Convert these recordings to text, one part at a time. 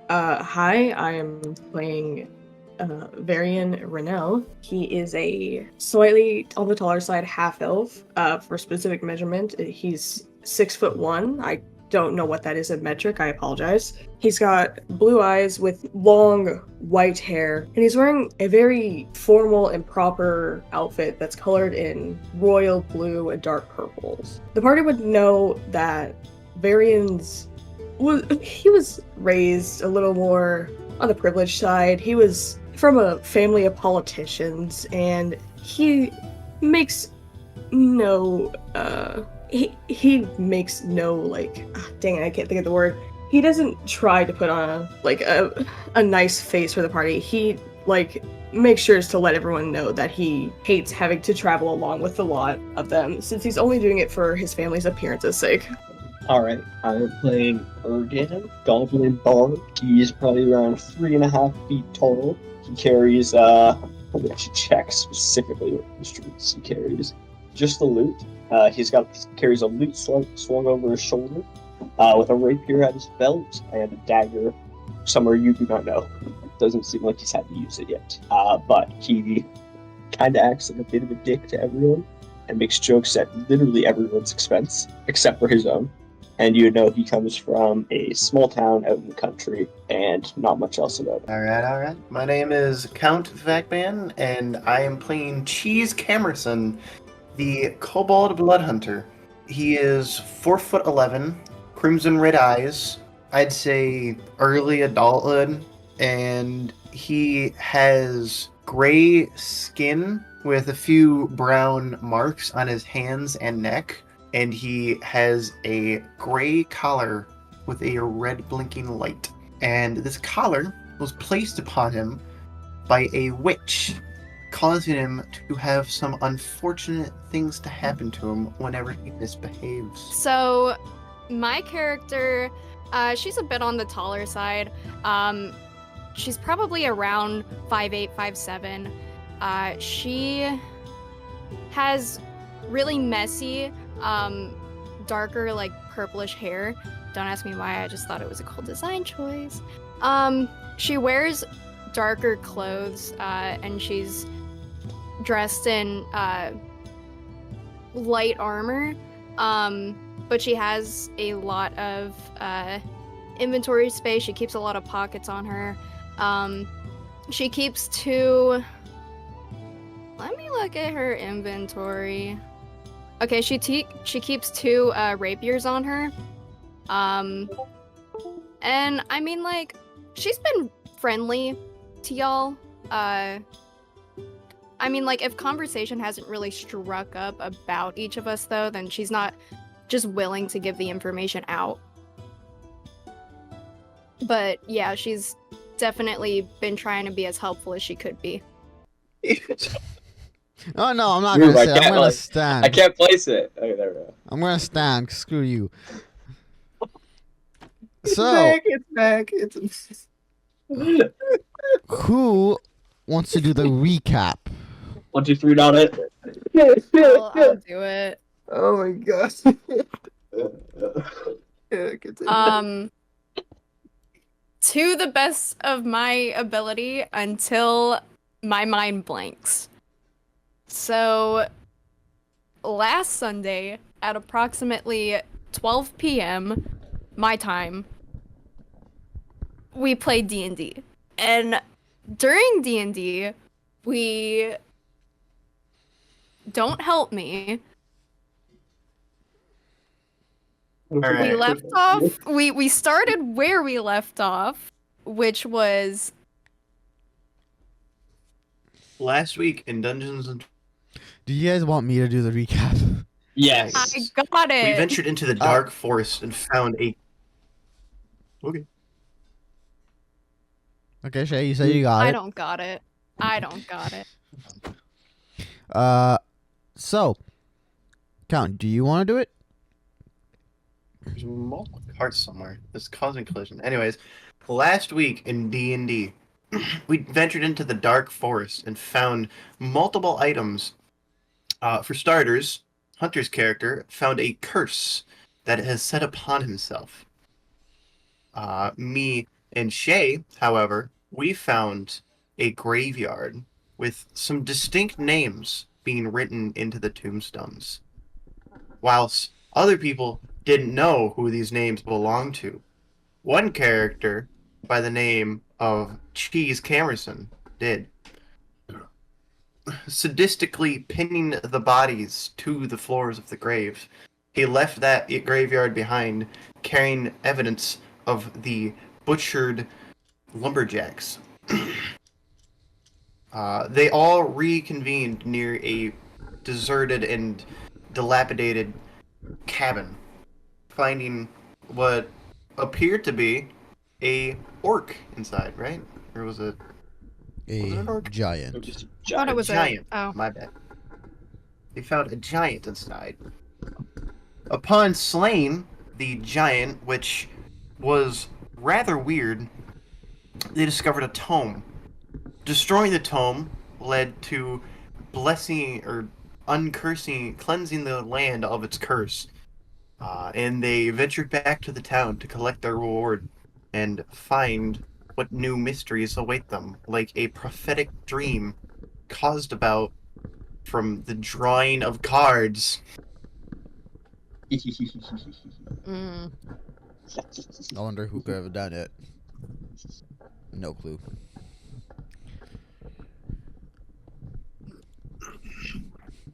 Hi, I am playing Varian Renell. He is a slightly on the taller side half elf. For specific measurement, he's 6'1". I don't know what that is in metric. I apologize. He's got blue eyes with long white hair, and he's wearing a very formal and proper outfit that's colored in royal blue and dark purples. The party would know that Varian's he was raised a little more on the privileged side. He was from a family of politicians, and he makes no he makes no dang it, I can't think of the word. He doesn't try to put on a nice face for the party. He makes sure to let everyone know that he hates having to travel along with a lot of them, since he's only doing it for his family's appearance's sake. Alright, I'm playing Ergan, Goblin Bard. He's probably around 3.5 feet tall. He carries, probably I should check specifically what instruments he carries. Just the lute. He carries a lute swung over his shoulder, with a rapier at his belt, and a dagger somewhere you do not know. Doesn't seem like he's had to use it yet. But he kinda acts like a bit of a dick to everyone, and makes jokes at literally everyone's expense, except for his own. And you know he comes from a small town out in the country, and not much else about it. Alright. My name is Count Vacban, and I am playing Cheese Camerson, the Kobold Bloodhunter. He is 4'11", crimson red eyes, I'd say early adulthood, and he has gray skin with a few brown marks on his hands and neck. And he has a gray collar with a red blinking light. And this collar was placed upon him by a witch, causing him to have some unfortunate things to happen to him whenever he misbehaves. So, my character, she's a bit on the taller side. She's probably around 5'8", 5'7". She has really messy, darker, purplish hair. Don't ask me why, I just thought it was a cool design choice. She wears darker clothes, and she's dressed in light armor, but she has a lot of inventory space. She keeps a lot of pockets on her. She keeps two... Let me look at her inventory. Okay, she keeps two rapiers on her. And I mean, she's been friendly to y'all. I mean, if conversation hasn't really struck up about each of us, though, then she's not just willing to give the information out. But yeah, she's definitely been trying to be as helpful as she could be. Oh no, I'm not gonna say. I'm gonna stand. I can't place it. Okay, there we go. I'm gonna stand. Screw you. It's back. Who wants to do the recap? 1, 2, 3, not it. I'll do it. Oh my gosh. To the best of my ability until my mind blanks. So, last Sunday at approximately 12 p.m. my time, we played D&D. And during D&D, don't help me. Right. We left off, we started where we left off, which was last week in Dungeons and... Do you guys want me to do the recap? Yes. I got it. We ventured into the dark forest and found a... Okay. Okay, Shay, you say you got it. I don't got it. So, Count, do you want to do it? There's multiple cards somewhere. It's causing collision. Anyways, last week in D&D, we ventured into the dark forest and found multiple items. For starters, Hunter's character found a curse that has set upon himself. Me In Shay, however, we found a graveyard with some distinct names being written into the tombstones, whilst other people didn't know who these names belonged to. One character by the name of Cheese Camerson did, sadistically pinning the bodies to the floors of the graves. He left that graveyard behind, carrying evidence of the butchered lumberjacks. They all reconvened near a deserted and dilapidated cabin, finding what appeared to be a orc inside, right? Or was it an A orc? giant. Just a I thought it giant. was giant. Oh. My bad. They found a giant inside. Upon slaying the giant, which was rather weird, they discovered a tome. Destroying the tome led to blessing or uncursing, cleansing the land of its curse. And they ventured back to the town to collect their reward and find what new mysteries await them, like a prophetic dream caused about from the drawing of cards. Mm. I wonder who could have done it. No clue.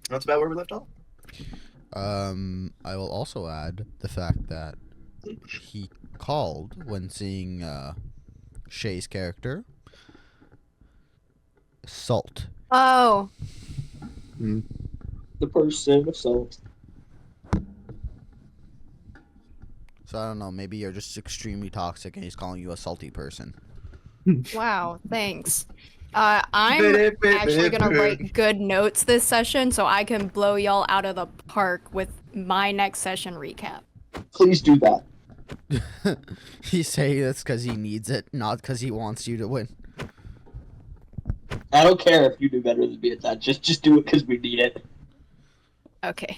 That's about where we left off. I will also add the fact that he called when seeing Shay's character Salt. Oh, The person of salt. So I don't know, maybe you're just extremely toxic and he's calling you a salty person. wow, thanks. I'm actually gonna write good notes this session so I can blow y'all out of the park with my next session recap. Please do that. He's saying this because he needs it, not because he wants you to win. I don't care if you do better than me at that. Just do it because we need it. Okay.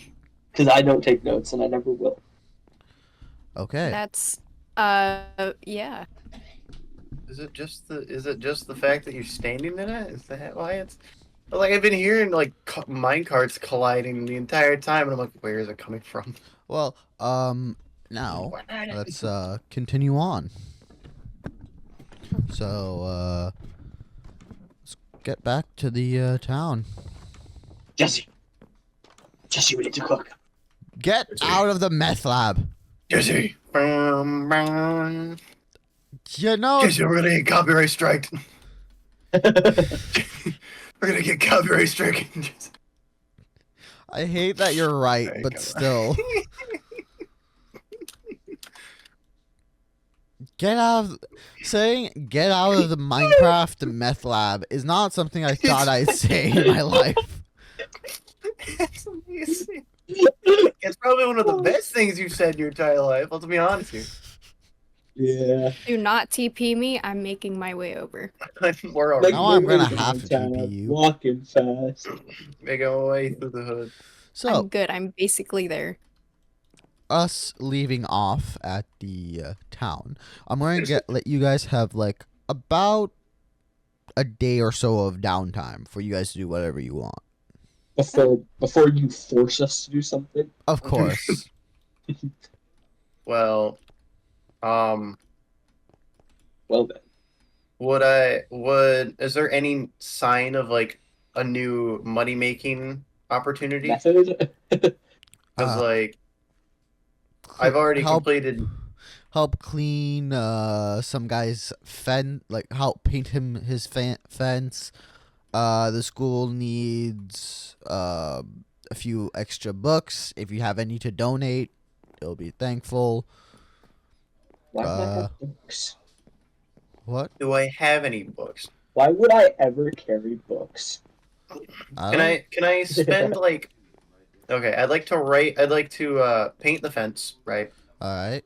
Because I don't take notes and I never will. Okay. That's yeah. Is it just the fact that you're standing in it? Is that why it's like I've been hearing like minecarts colliding the entire time, and I'm like, where is it coming from? Well, now let's continue on. So, let's get back to the town. Jesse, we need to cook. Get out of the meth lab. Jesse, You know, Jesse, we're gonna get copyright strike. We're gonna get copyright stricken. I hate that you're right, Alright, but come on. still. Get out of get out of the Minecraft meth lab is not something I thought I'd say in my life. It's amazing. It's probably one of the best things you've said in your entire life. Let's be honest here. Yeah. Do not TP me. I'm making my way over. We're already Now I'm gonna we're have to TP you. Walking fast. making our way through the hood. So, I'm good. I'm basically there. us leaving off at the town, I'm going to let you guys have like about a day or so of downtime for you guys to do whatever you want. Before you force us to do something. Of course. Well, Well then. is there any sign of like a new money making opportunity? Method. Because like I've already completed. Help clean some guy's help paint him his fence. The school needs a few extra books. If you have any to donate, they'll be thankful. Why would I have books? What? Do I have any books? Why would I ever carry books? Can I spend like? Okay, I'd like to paint the fence, right? All right.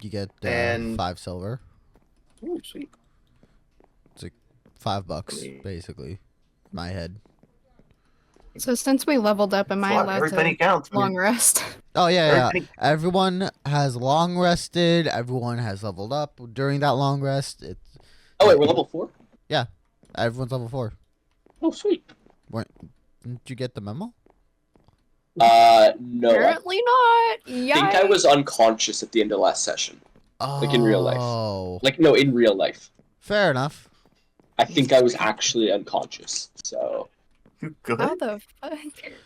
You get And- 5 silver. Ooh, sweet. It's like $5 basically. In my head. So since we leveled up, am I allowed Every penny to counts. long rest? Oh yeah, Every yeah. penny- Everyone has long rested. Everyone has leveled up during that long rest. Oh wait, we're level 4. Everyone's level 4. Oh sweet. Didn't you get the memo? No. I Apparently not. think I was unconscious at the end of last session. Like in real life. Oh, Like no, in real life. fair enough. I think I was actually unconscious. So Good. How the fuck?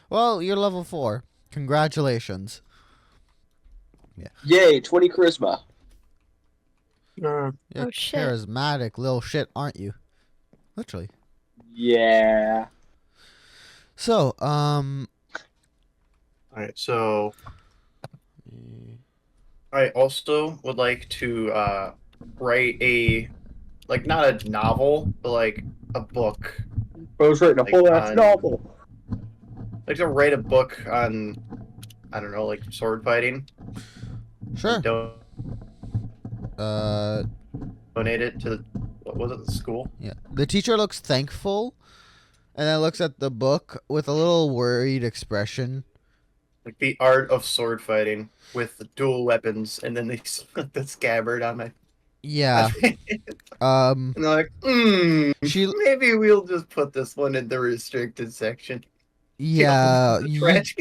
Well, you're level 4. Congratulations. yay, 20 charisma. You're Oh, shit. charismatic little shit, aren't you? Literally. Yeah. So, All right, so I also would like to write a, like, not a novel, but like a book. Bro's writing a Like, whole ass on- novel. I'd like to write a book on, I don't know, like sword fighting. sure. Donate it to what was it, the school? Yeah. The teacher looks thankful and then looks at the book with a little worried expression. Like the art of sword fighting with dual weapons, and then they put the scabbard on my. Yeah. And they're like, She maybe we'll just put this one in the restricted section. yeah, Trash.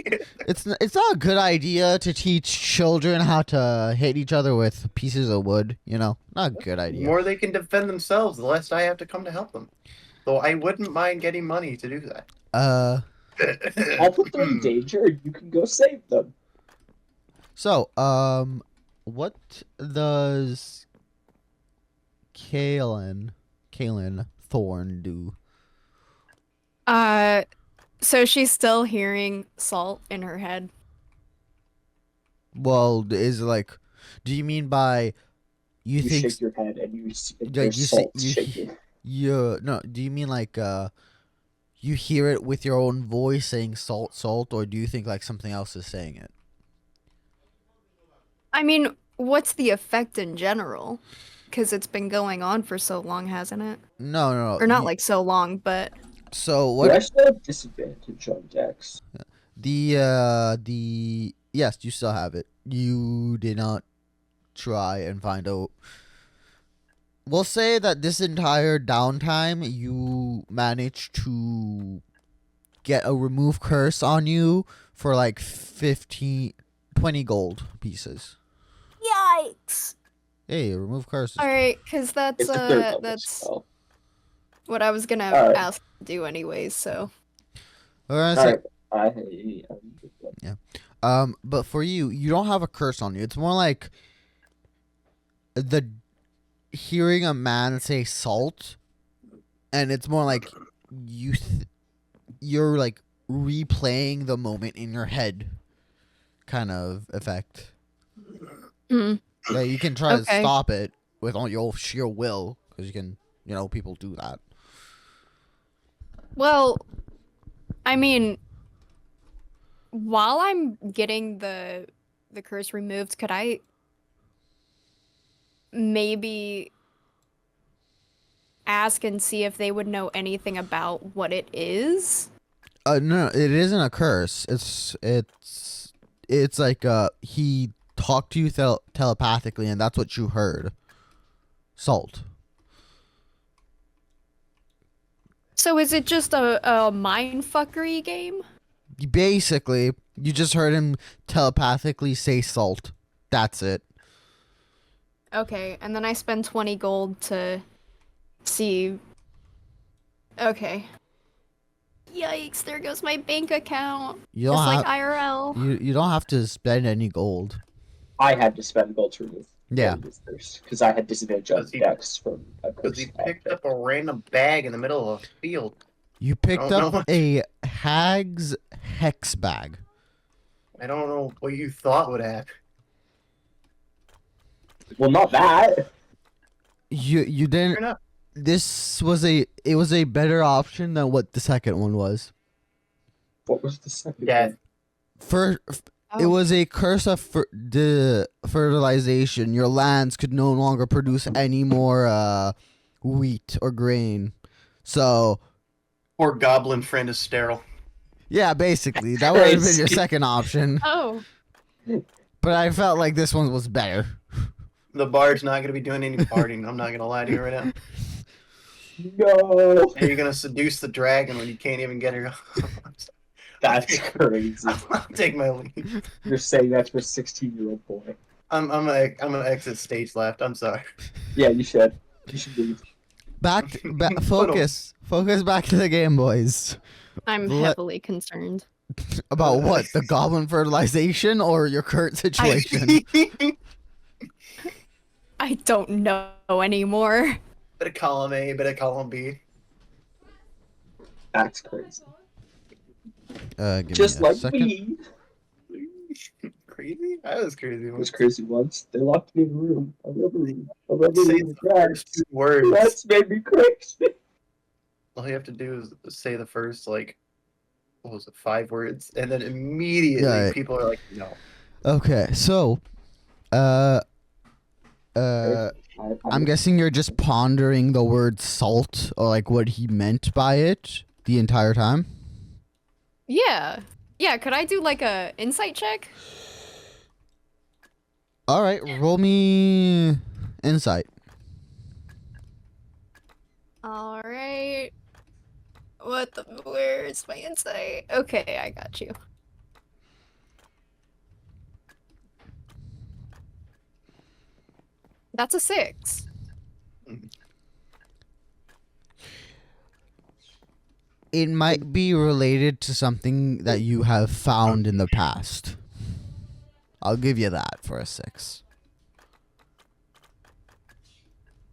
it's not a good idea to teach children how to hit each other with pieces of wood, Not a good The idea. more they can defend themselves, the less I have to come to help them. Though I wouldn't mind getting money to do that. I'll put them in danger and you can go save them. So, what does Kaylin Thorn do? So she's still hearing salt in her head. Well, is it like, do you mean by you You think shake your head and you see like, there's you see- salt you- shaking. no, do you mean like you hear it with your own voice saying salt, or do you think like something else is saying it? I mean, what's the effect in general? Because it's been going on for so long, hasn't it? No. Or not like so long, but So Do I what still have disadvantage on Dex? the yes, you still have it. You did not try and find out. We'll say that this entire downtime you managed to get a remove curse on you for like 20 gold pieces. yikes! Hey, remove curses. All right, because that's It's a third level that's spell. what I was gonna Alright. ask to do anyways. So Alright, Alright, but for you don't have a curse on you. It's more like the hearing a man say salt, and it's more like you're like replaying the moment in your head, kind of effect. Mhm. Yeah, you can try to Okay. stop it with all your sheer will, because you can, people do that. well, I mean, while I'm getting the curse removed, could I maybe ask and see if they would know anything about what it is? No, it isn't a curse. It's like he talked to you telepathically, and that's what you heard. Salt. So is it just a mindfuckery game? Basically, you just heard him telepathically say salt. That's it. Okay, and then I spend 20 gold to see. Okay. Yikes, there goes my bank account. You Just don't like have IRL. you don't have to spend any gold. I had to spend gold to remove Yeah. because I had disadvantage on Does he- Dex from a Because he curse picked effect. up a random bag in the middle of a field. You picked don't up know. a hag's hex bag. I don't know what you thought would happen. Well, not that. You Fair didn't. enough. This was a better option than what the second one was. What was the second? Yeah. one? It was a curse of the fertilization. Your lands could no longer produce any more wheat or grain. So Poor goblin friend is sterile. yeah, basically that would have been your second option. Oh. But I felt like this one was better. The bard's not gonna be doing any partying. I'm not gonna lie to you right now. No, And you're gonna seduce the dragon when you can't even get her. that's crazy. I'll take my leave. You're saying that's for 16-year-old boy. I'm gonna exit stage left. I'm sorry. Yeah, you should. You should leave. Focus back to the game, boys. I'm Let- heavily concerned. About what? The goblin fertilization or your current situation? I don't know anymore. Bit of column A, bit of column B. That's crazy. Give Just me a like second. me. Crazy? That was crazy. It was crazy once. They locked me in a room. A rubber room. A rubber Say room. the first two words. That's made me crazy. All you have to do is say the first, like, what was it, 5 words, and then immediately Yeah. people are like, no. Okay, so, I'm guessing you're just pondering the word salt or like what he meant by it the entire time. Yeah. Yeah, could I do like a insight check? All right, roll me insight. All right. Where's my insight? Okay, I got you. That's a 6. It might be related to something that you have found in the past. I'll give you that for a 6.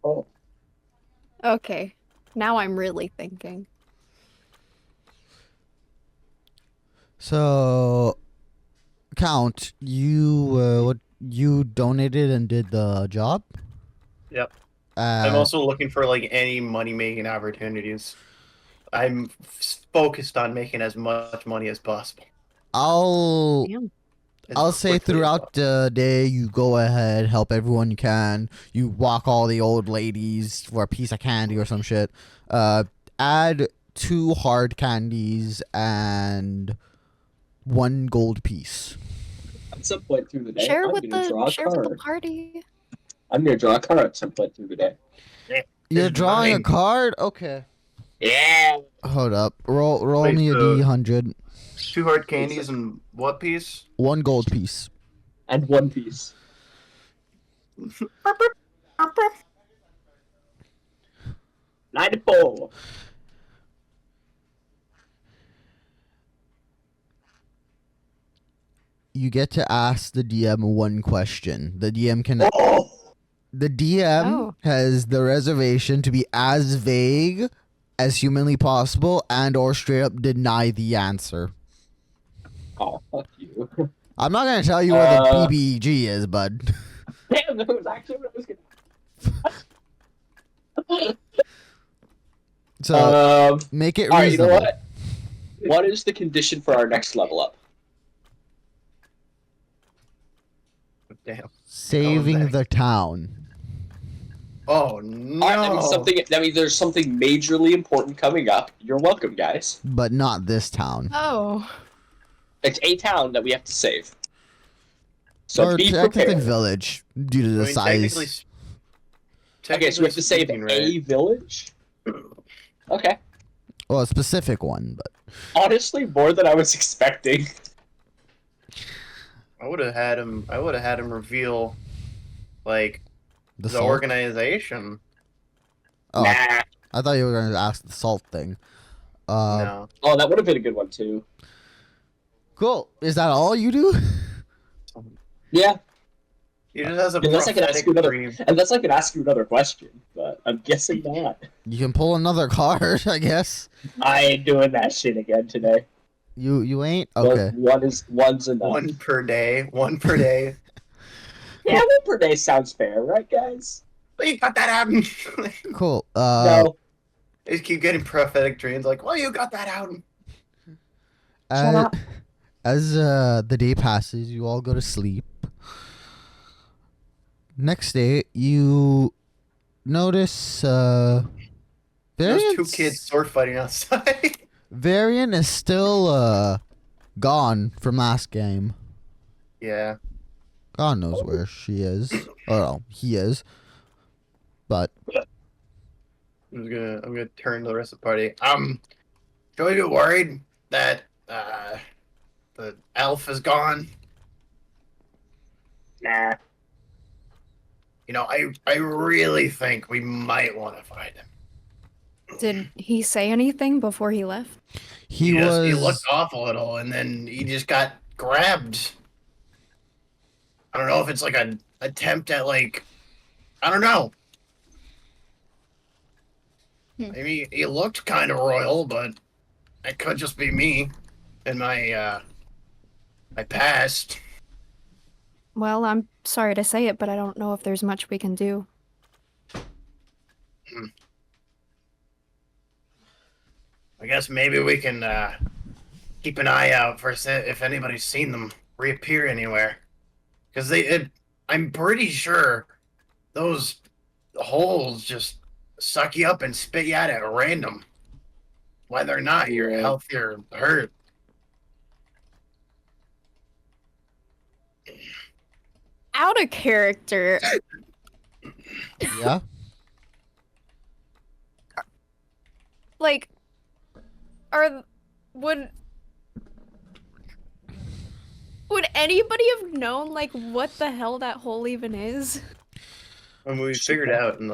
Oh, Okay. Now I'm really thinking. So, Count, you donated and did the job. Yep. I'm Uh, also looking for, like, any money-making opportunities. I'm focused on making as much money as possible. I'll As I'll say quickly as throughout the day you go ahead, help everyone you can. You walk all the old ladies for a piece of candy or some shit. Add 2 hard candies and 1 gold piece. at some point through the day, Share I'm with gonna draw a the card. party. I'm gonna draw a card at some point through the day. You're It's drawing a mine. card? Okay. Yeah. Hold up. Roll Wait, me a so- D100. 2 hard candies and what piece? 1 gold piece. And One Piece. 94. You get to ask the DM 1 question. The DM can Oh. The DM Oh. has the reservation to be as vague as humanly possible and or straight up deny the answer. Oh, fuck you. I'm not gonna tell you where the Uh, PBG is, bud. Damn, that was actually what I was gonna. So make it all right, you know reasonable. what? What is the condition for our next level up? Damn. Saving back. the town. Oh, no. All right, that means there's something majorly important coming up. You're welcome, guys. But not this town. Oh. It's a town that we have to save. So Or be technically prepared. village, due to the I mean, technically, size. Okay, so we have to save speaking, a right? village. Okay. Well, a specific one, but Honestly, more than I was expecting. I would have had him reveal, like, the the salt. organization. Oh, Nah. I thought you were gonna ask the salt thing. No. Oh, that would have been a good one too. Cool. Is that all you do? Yeah. He just has a Unless I could ask prophetic you another, dream. unless I could ask you another question, but I'm guessing not. You can pull another card, I guess. I ain't doing that shit again today. You ain't? Okay. One's enough. One per day. One per day. Yeah, 1 per day sounds fair, right, guys? Well, you got that out. Cool. No. They just keep getting prophetic dreams like, well, you got that out. Shut up. As the day passes, you all go to sleep. Next day, you notice Those 2 Varian's- kids sword fighting outside. Varian is still gone from last game. Yeah. God knows where she is. Or no, he is. But I'm gonna turn to the rest of the party. Should we be worried that the elf is gone? Nah. You know, I really think we might want to find him. Did he say anything before he left? he He was looked off a little, and then he just got grabbed. I don't know if it's like an attempt at like, I don't know. Maybe he looked kind of royal, but it could just be me and my past. Well, I'm sorry to say it, but I don't know if there's much we can do. I guess maybe we can keep an eye out for if anybody's seen them reappear anywhere. Because I'm pretty sure those holes just suck you up and spit you out at random. Whether or not you're healthy or hurt. Out of character. yeah. Like, would anybody have known like what the hell that hole even is? And we figured out in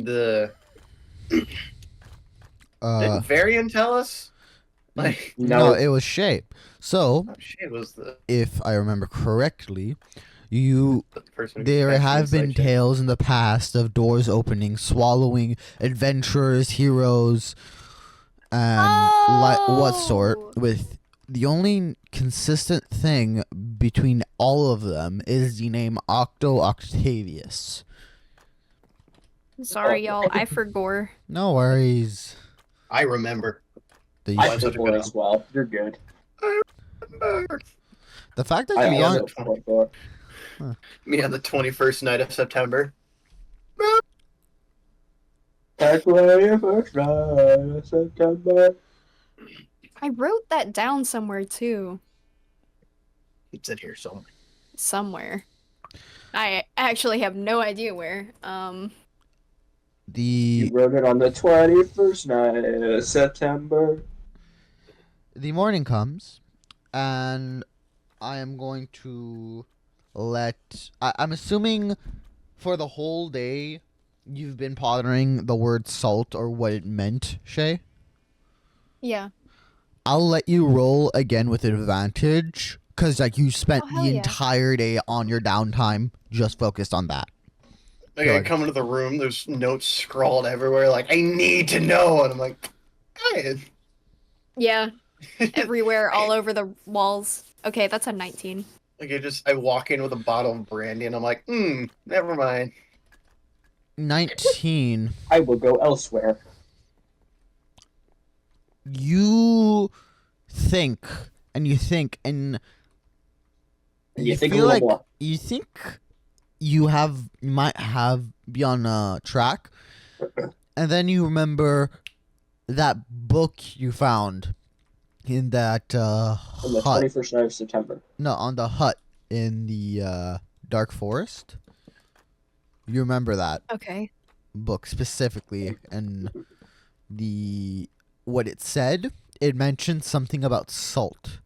the did Varian tell us? Like No, it was shape. So oh shit, was the if I remember correctly, person who there actually have been section. tales in the past of doors opening, swallowing adventurers, heroes, and what sort. With the only consistent thing between all of them is the name Octo Octavius. Sorry, y'all. I forgot. No worries. I remember. The, I support as well. You're good. the fact that I you also don't. support. Me on the 21st night of September. That's where you first ride, September. I wrote that down somewhere too. It's in here somewhere. Somewhere. I actually have no idea where. You wrote it on the 21st night of September. The morning comes, and I am going to I'm assuming for the whole day you've been pondering the word salt or what it meant, Shay. Yeah. I'll let you roll again with advantage, because like you spent hell the yeah. entire day on your downtime just focused on that. Like I come into the room, there's notes scrawled everywhere. Like I need to know, and I'm like, hey. Yeah. Everywhere, all over the walls. Okay, that's a 19. Like I walk in with a bottle of brandy, and I'm like, never mind. 19. I will go elsewhere. You think, and you think, and You think a feel little like more. you think you might have be on track, and then you remember that book you found in that On the hut. 21st night of September. No, on the hut in the dark forest. You remember that Okay. book specifically, and what it said. It mentioned something about salt.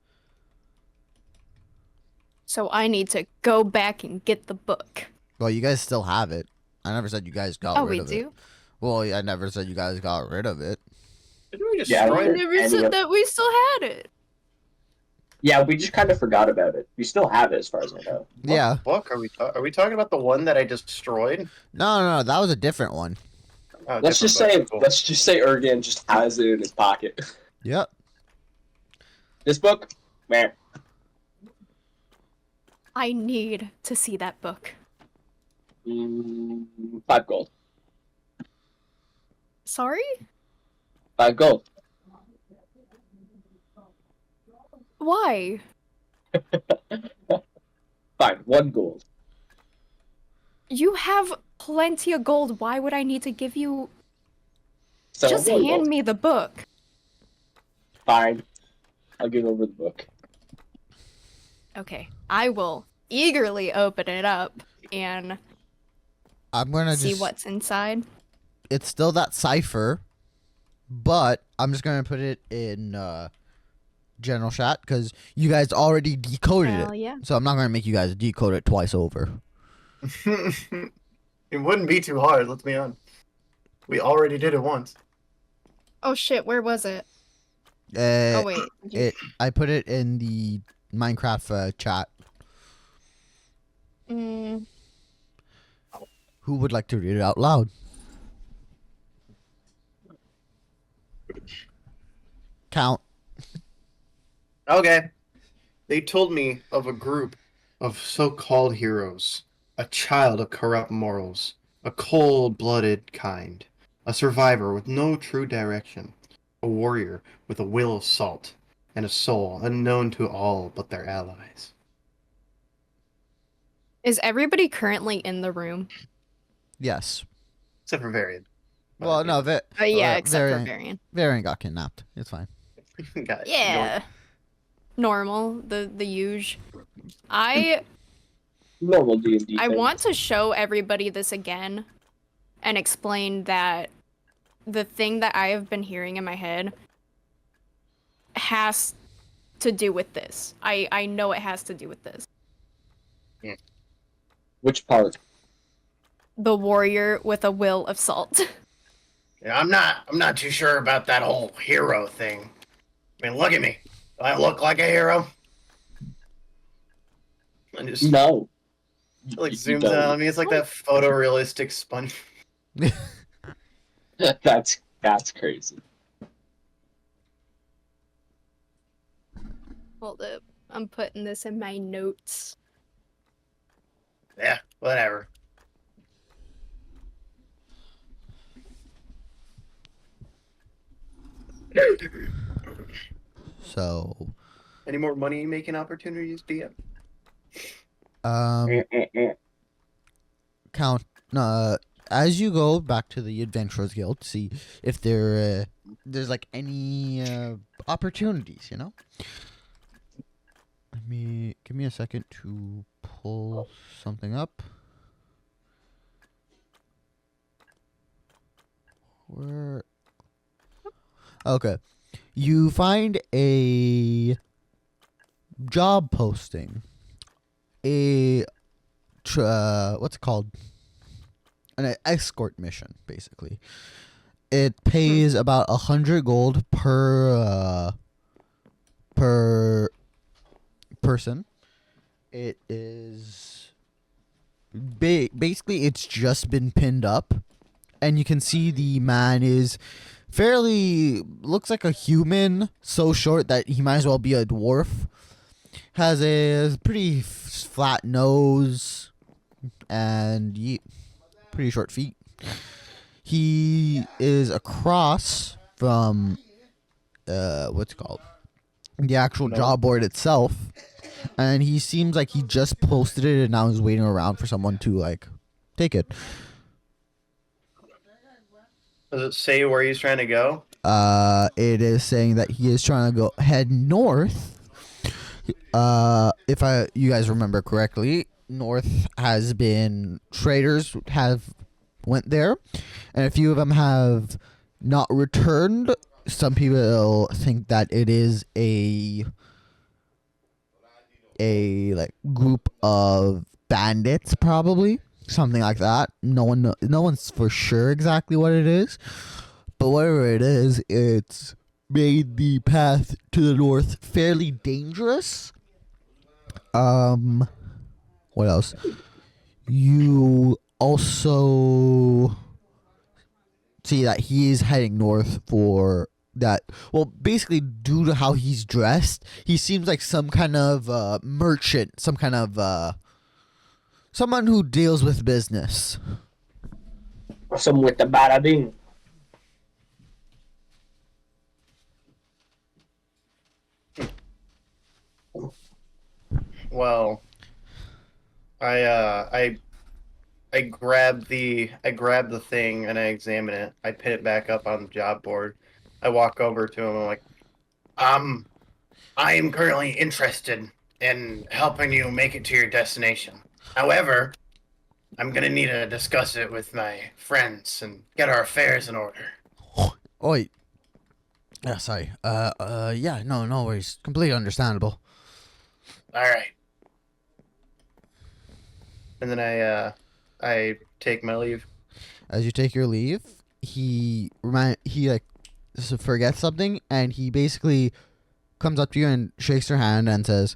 So I need to go back and get the book. Well, you guys still have it. I never said you guys got Oh, rid we of it. do? Well, I never said you guys got rid of it. Didn't we just Yeah, destroy I it? did. never said that we still had it. Yeah, we just kind of forgot about it. We still have it, as far as I know. What Yeah. book are we talking about? The one that I just destroyed? No, that was a different one. Oh, Let's just different say, book. let's just say, Ergen just has it in his pocket. Yep. This book, man. I need to see that book. 5 gold. Sorry? 5 gold. Why? Fine, 1 gold. You have plenty of gold. Why would I need to give you... So Just 1 hand gold. me the book. Fine. I'll give over the book. Okay, I will eagerly open it up and I'm gonna see just. what's inside. It's still that cipher, but I'm just gonna put it in general chat because you guys already decoded Hell it. yeah. So I'm not gonna make you guys decode it twice over. It wouldn't be too hard, let's be honest. We already did it once. Oh shit, where was it? Oh Uh, wait. did you- I put it in the Minecraft chat. Mm, Who would like to read it out loud? Count. Okay. They told me of a group of so-called heroes, a child of corrupt morals, a cold-blooded kind, a survivor with no true direction, a warrior with a will of salt, and a soul unknown to all but their allies. Is everybody currently in the room? Yes. Except for Varian. Well, no, Yeah, except for Varian. Varian got kidnapped. It's fine. Got it. Yeah. Normal, the huge. I Normal D&D. I thing. want to show everybody this again and explain that the thing that I have been hearing in my head has to do with this. I know it has to do with this. Which part? The warrior with a will of salt. Yeah, I'm not too sure about that whole hero thing. I mean, look at me. Do I look like a hero? And just No. like You zooms don't. in on me. It's like that photorealistic sponge. That's crazy. Hold up. I'm putting this in my notes. Yeah, whatever. So, Any more money making opportunities, DM? Count. As you go back to the Adventurers Guild, see if there's like any opportunities. You know. Give me a second to pull something up. Where? Okay. You find a job posting. What's it called? An escort mission, basically. It pays about 100 gold per person. It is basically it's just been pinned up, and you can see the man is looks like a human, so short that he might as well be a dwarf. Has a pretty flat nose and pretty short feet. He is across from what's it called? The actual job board itself, and he seems like he just posted it and now he's waiting around for someone to like take it. Does it say where he's trying to go? It is saying that he is trying to head north. If you guys remember correctly, north has been traders have went there, and a few of them have not returned. Some people think that it is a like group of bandits, probably something like that. No one's for sure exactly what it is, but whatever it is, it's made the path to the north fairly dangerous. What else? You also see that he is heading north for that. Well, basically, due to how he's dressed, he seems like some kind of merchant, some kind of someone who deals with business. Some with the bada bing. Well, I grab the thing and I examine it. I pin it back up on the job board. I walk over to him. I'm like, I am currently interested in helping you make it to your destination. However, I'm gonna need to discuss it with my friends and get our affairs in order. Oi. Yeah, sorry. Yeah, no worries. Completely understandable. All right. And then I take my leave. As you take your leave, he like forgets something, and he basically comes up to you and shakes your hand and says,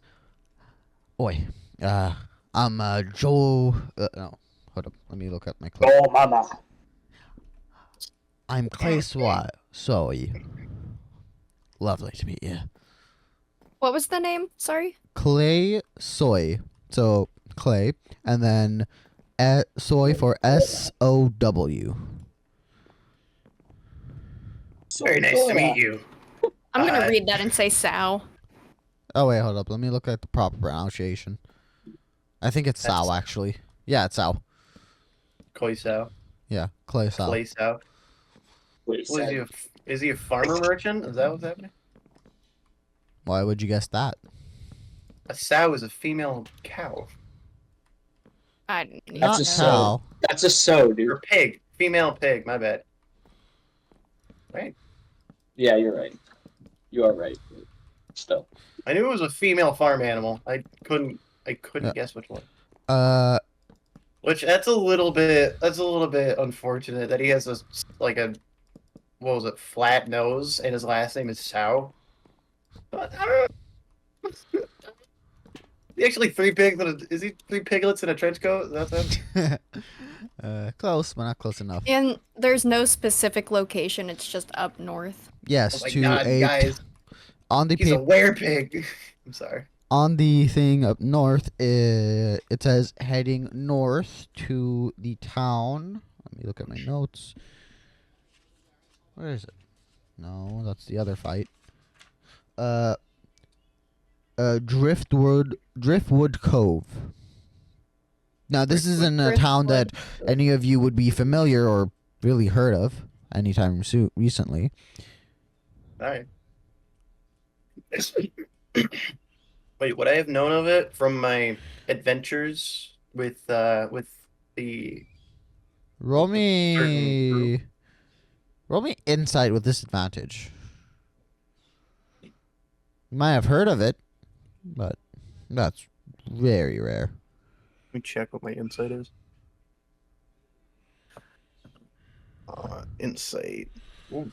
"Oi, I'm Joe. No, hold up. Let me look up my clip. Oh, mama. I'm Clay Soy. Lovely to meet you. What was the name? Sorry. Clay Soy. So Clay, and then soy for SOW. Very nice to meet you. I'm gonna read that and say sow. Oh wait, hold up. Let me look at the proper pronunciation. I think it's Sow actually. Yeah, it's Sow. Koi Sao. Yeah, Clay Sow. Clay Sao. Wait, Is he a farmer merchant? Is that what's happening? Why would you guess that? A sow is a female cow. I didn't even Not a know. sow. That's a so, dude. Or pig. Female pig, my bad. Right? Yeah, you're right. You are right. Still. I knew it was a female farm animal. I couldn't Yeah. guess which one. Which that's a little bit unfortunate that he has a what was it, flat nose and his last name is Sow. But I don't know. He actually is he three piglets in a trench coat? That's it. close, but not close enough. And there's no specific location. It's just up north. Yes, Oh my to God, a guys. on the He's a paper. werepig. I'm sorry. On the thing up north, it says heading north to the town. Let me look at my notes. Where is it? No, that's the other fight. Driftwood Cove. Now, this isn't a town that any of you would be familiar or really heard of anytime recently. All right. Wait, would I have known of it from my adventures with the Roll certain me, group? roll me insight with disadvantage. You might have heard of it, but that's very rare. Let me check what my insight is. Insight. Ooh.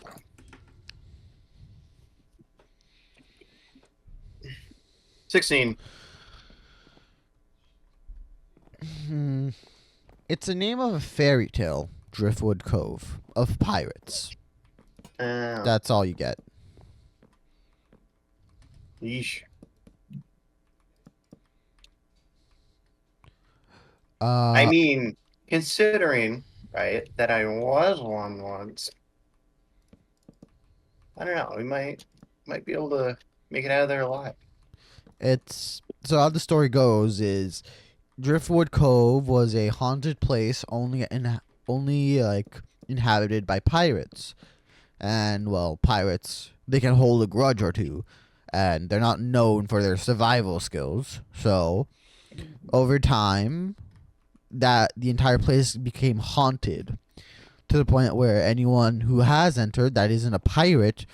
16. It's the name of a fairy tale, Driftwood Cove, of pirates. That's all you get. Yeesh. I mean, considering, right, that I was one once, I don't know. We might be able to make it out of there alive. It's so how the story goes is Driftwood Cove was a haunted place only like inhabited by pirates. And well, pirates, they can hold a grudge or two, and they're not known for their survival skills. So, over time, that the entire place became haunted to the point where anyone who has entered that isn't a pirate,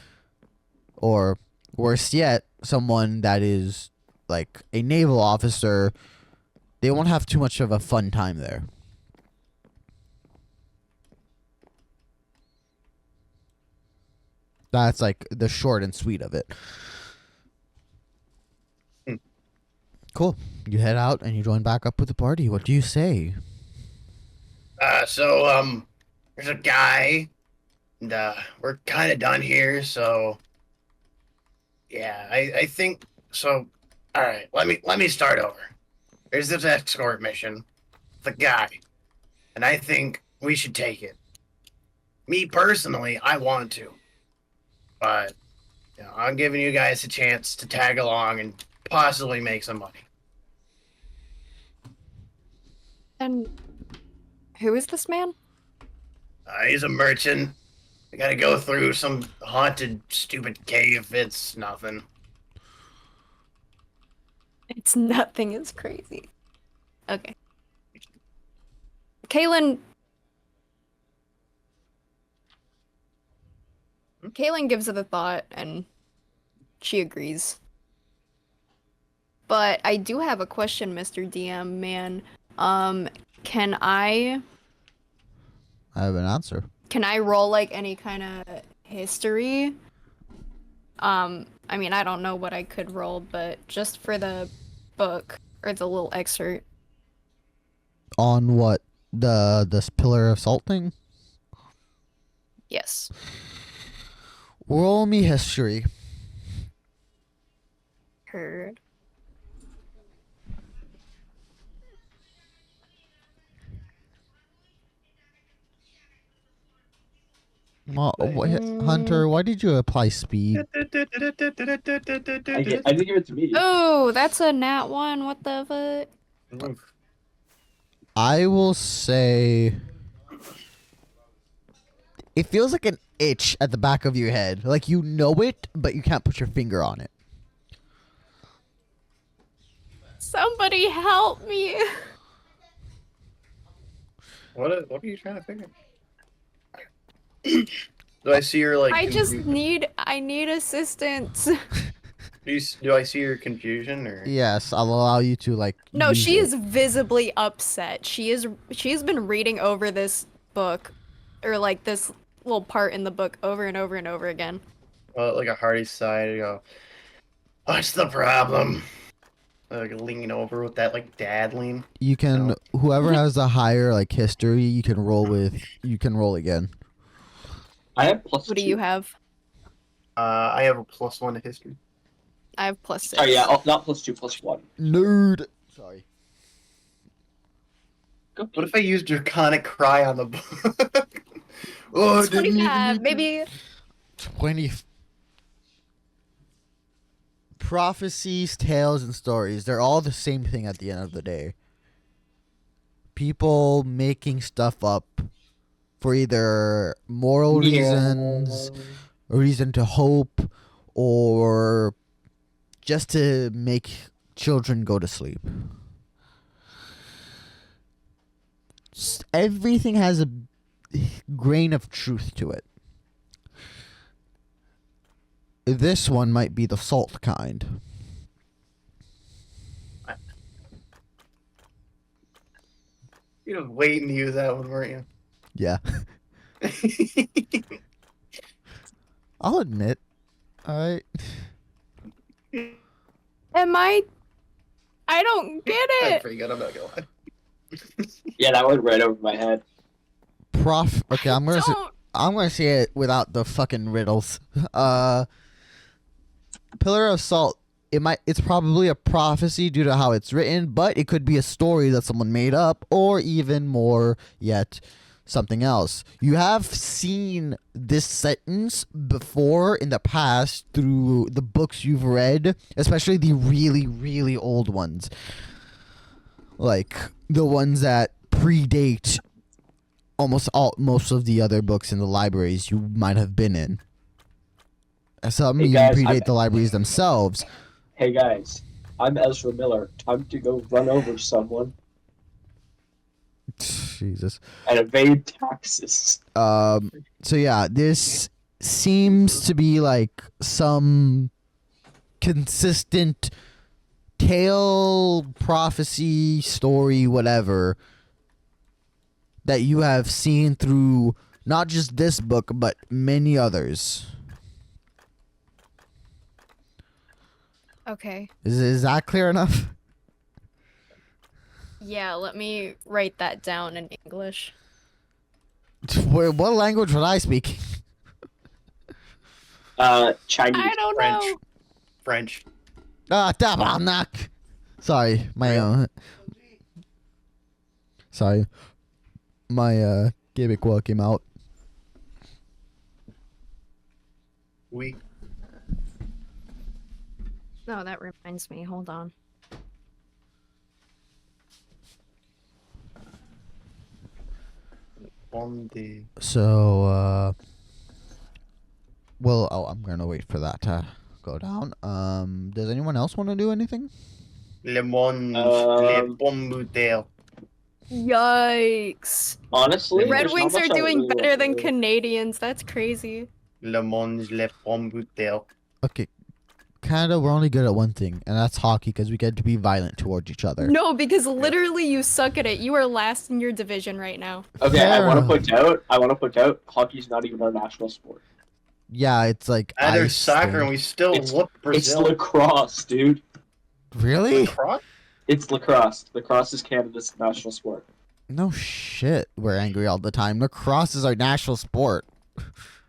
or worse yet, someone that is like a naval officer, they won't have too much of a fun time there. That's like the short and sweet of it. Cool. You head out and you join back up with the party. What do you say? There's a guy, and we're kind of done here, so yeah, I think so. All right, let me start over. There's this escort mission, the guy, and I think we should take it. Me personally, I want to, but you know, I'm giving you guys a chance to tag along and possibly make some money. And who is this man? He's a merchant. I gotta go through some haunted, stupid cave. It's nothing. It's nothing. It's crazy. Okay. Kaylin. Kaylin gives it a thought and she agrees. But I do have a question, Mr. DM, man. Can I have an answer. roll like any kind of history? I mean, I don't know what I could roll, but just for the book or the little excerpt. On what? This pillar of salt thing? Yes. Roll me history. Heard. Hunter, why did you apply speed? I didn't give it to me. Oh, that's a nat 1. What the fuck? I will say it feels like an itch at the back of your head. Like you know it, but you can't put your finger on it. Somebody help me. What are you trying to figure? Do I see your like? I need assistance. Do I see your confusion or? Yes, I'll allow you to like. No, use she it. is visibly upset. She's been reading over this book, or like this little part in the book over and over and over again. Like a hearty sigh to go. What's the problem? Like leaning over with that like dad lean. You can No. whoever has the higher like history, you can roll with. You can roll again. I have plus What 2. do you have? I have a +1 to history. I have +6. Oh yeah, not plus 2, +1. Nerd. Sorry. Go. What if I used Draconic Cry on the book? Oh, It's didn't even 25, need to- maybe. 20. Prophecies, tales, and stories. They're all the same thing at the end of the day. People making stuff up for either moral reasons, a reason to hope, or just to make children go to sleep. Everything has a grain of truth to it. This one might be the salt kind. You were waiting to use that one, weren't Yeah. you? I'll admit. Alright. I don't get That's it. pretty good. I'm not gonna lie. Yeah, that went right over my head. Okay, I'm gonna Don't. I'm gonna say it without the fucking riddles. Pillar of Salt. It's probably a prophecy due to how it's written, but it could be a story that someone made up, or even more yet, something else. You have seen this sentence before in the past through the books you've read, especially the really, really old ones. Like the ones that predate most of the other books in the libraries you might have been in. Some Hey even guys, predate the libraries themselves. Hey guys, I'm Ezra Miller. Time to go run over someone Jesus. and evade taxes. So yeah, this seems to be like some consistent tale, prophecy, story, whatever that you have seen through not just this book but many others. Okay. Is that clear enough? Yeah, let me write that down in English. What language would I speak? Chinese. I don't French. know. French. Tabarnak. Sorry, my sorry, my Quebecois came out. We. No, that reminds me. Hold on. On the. So, well, I'm gonna wait for that to go down. Does anyone else want to do anything? Le Monde, Le Um, Pomme Bouteille. Yikes. honestly, Red there's not Wings are much I doing really want better to than do. Canadians. That's crazy. Le Monde, Le Pomme Bouteille. Okay, Canada, we're only good at one thing, and that's hockey, because we get to be violent towards each other. No, because literally you suck at it. You are last in your division right now. Okay, Fair I enough. want to point out, hockey's not even our national sport. Yeah, it's like And there's ice soccer, thing. and we still It's- whoop It's Brazil. lacrosse, dude. Really? Lacrosse? It's lacrosse. Lacrosse is Canada's national sport. No shit. We're angry all the time. Lacrosse is our national sport.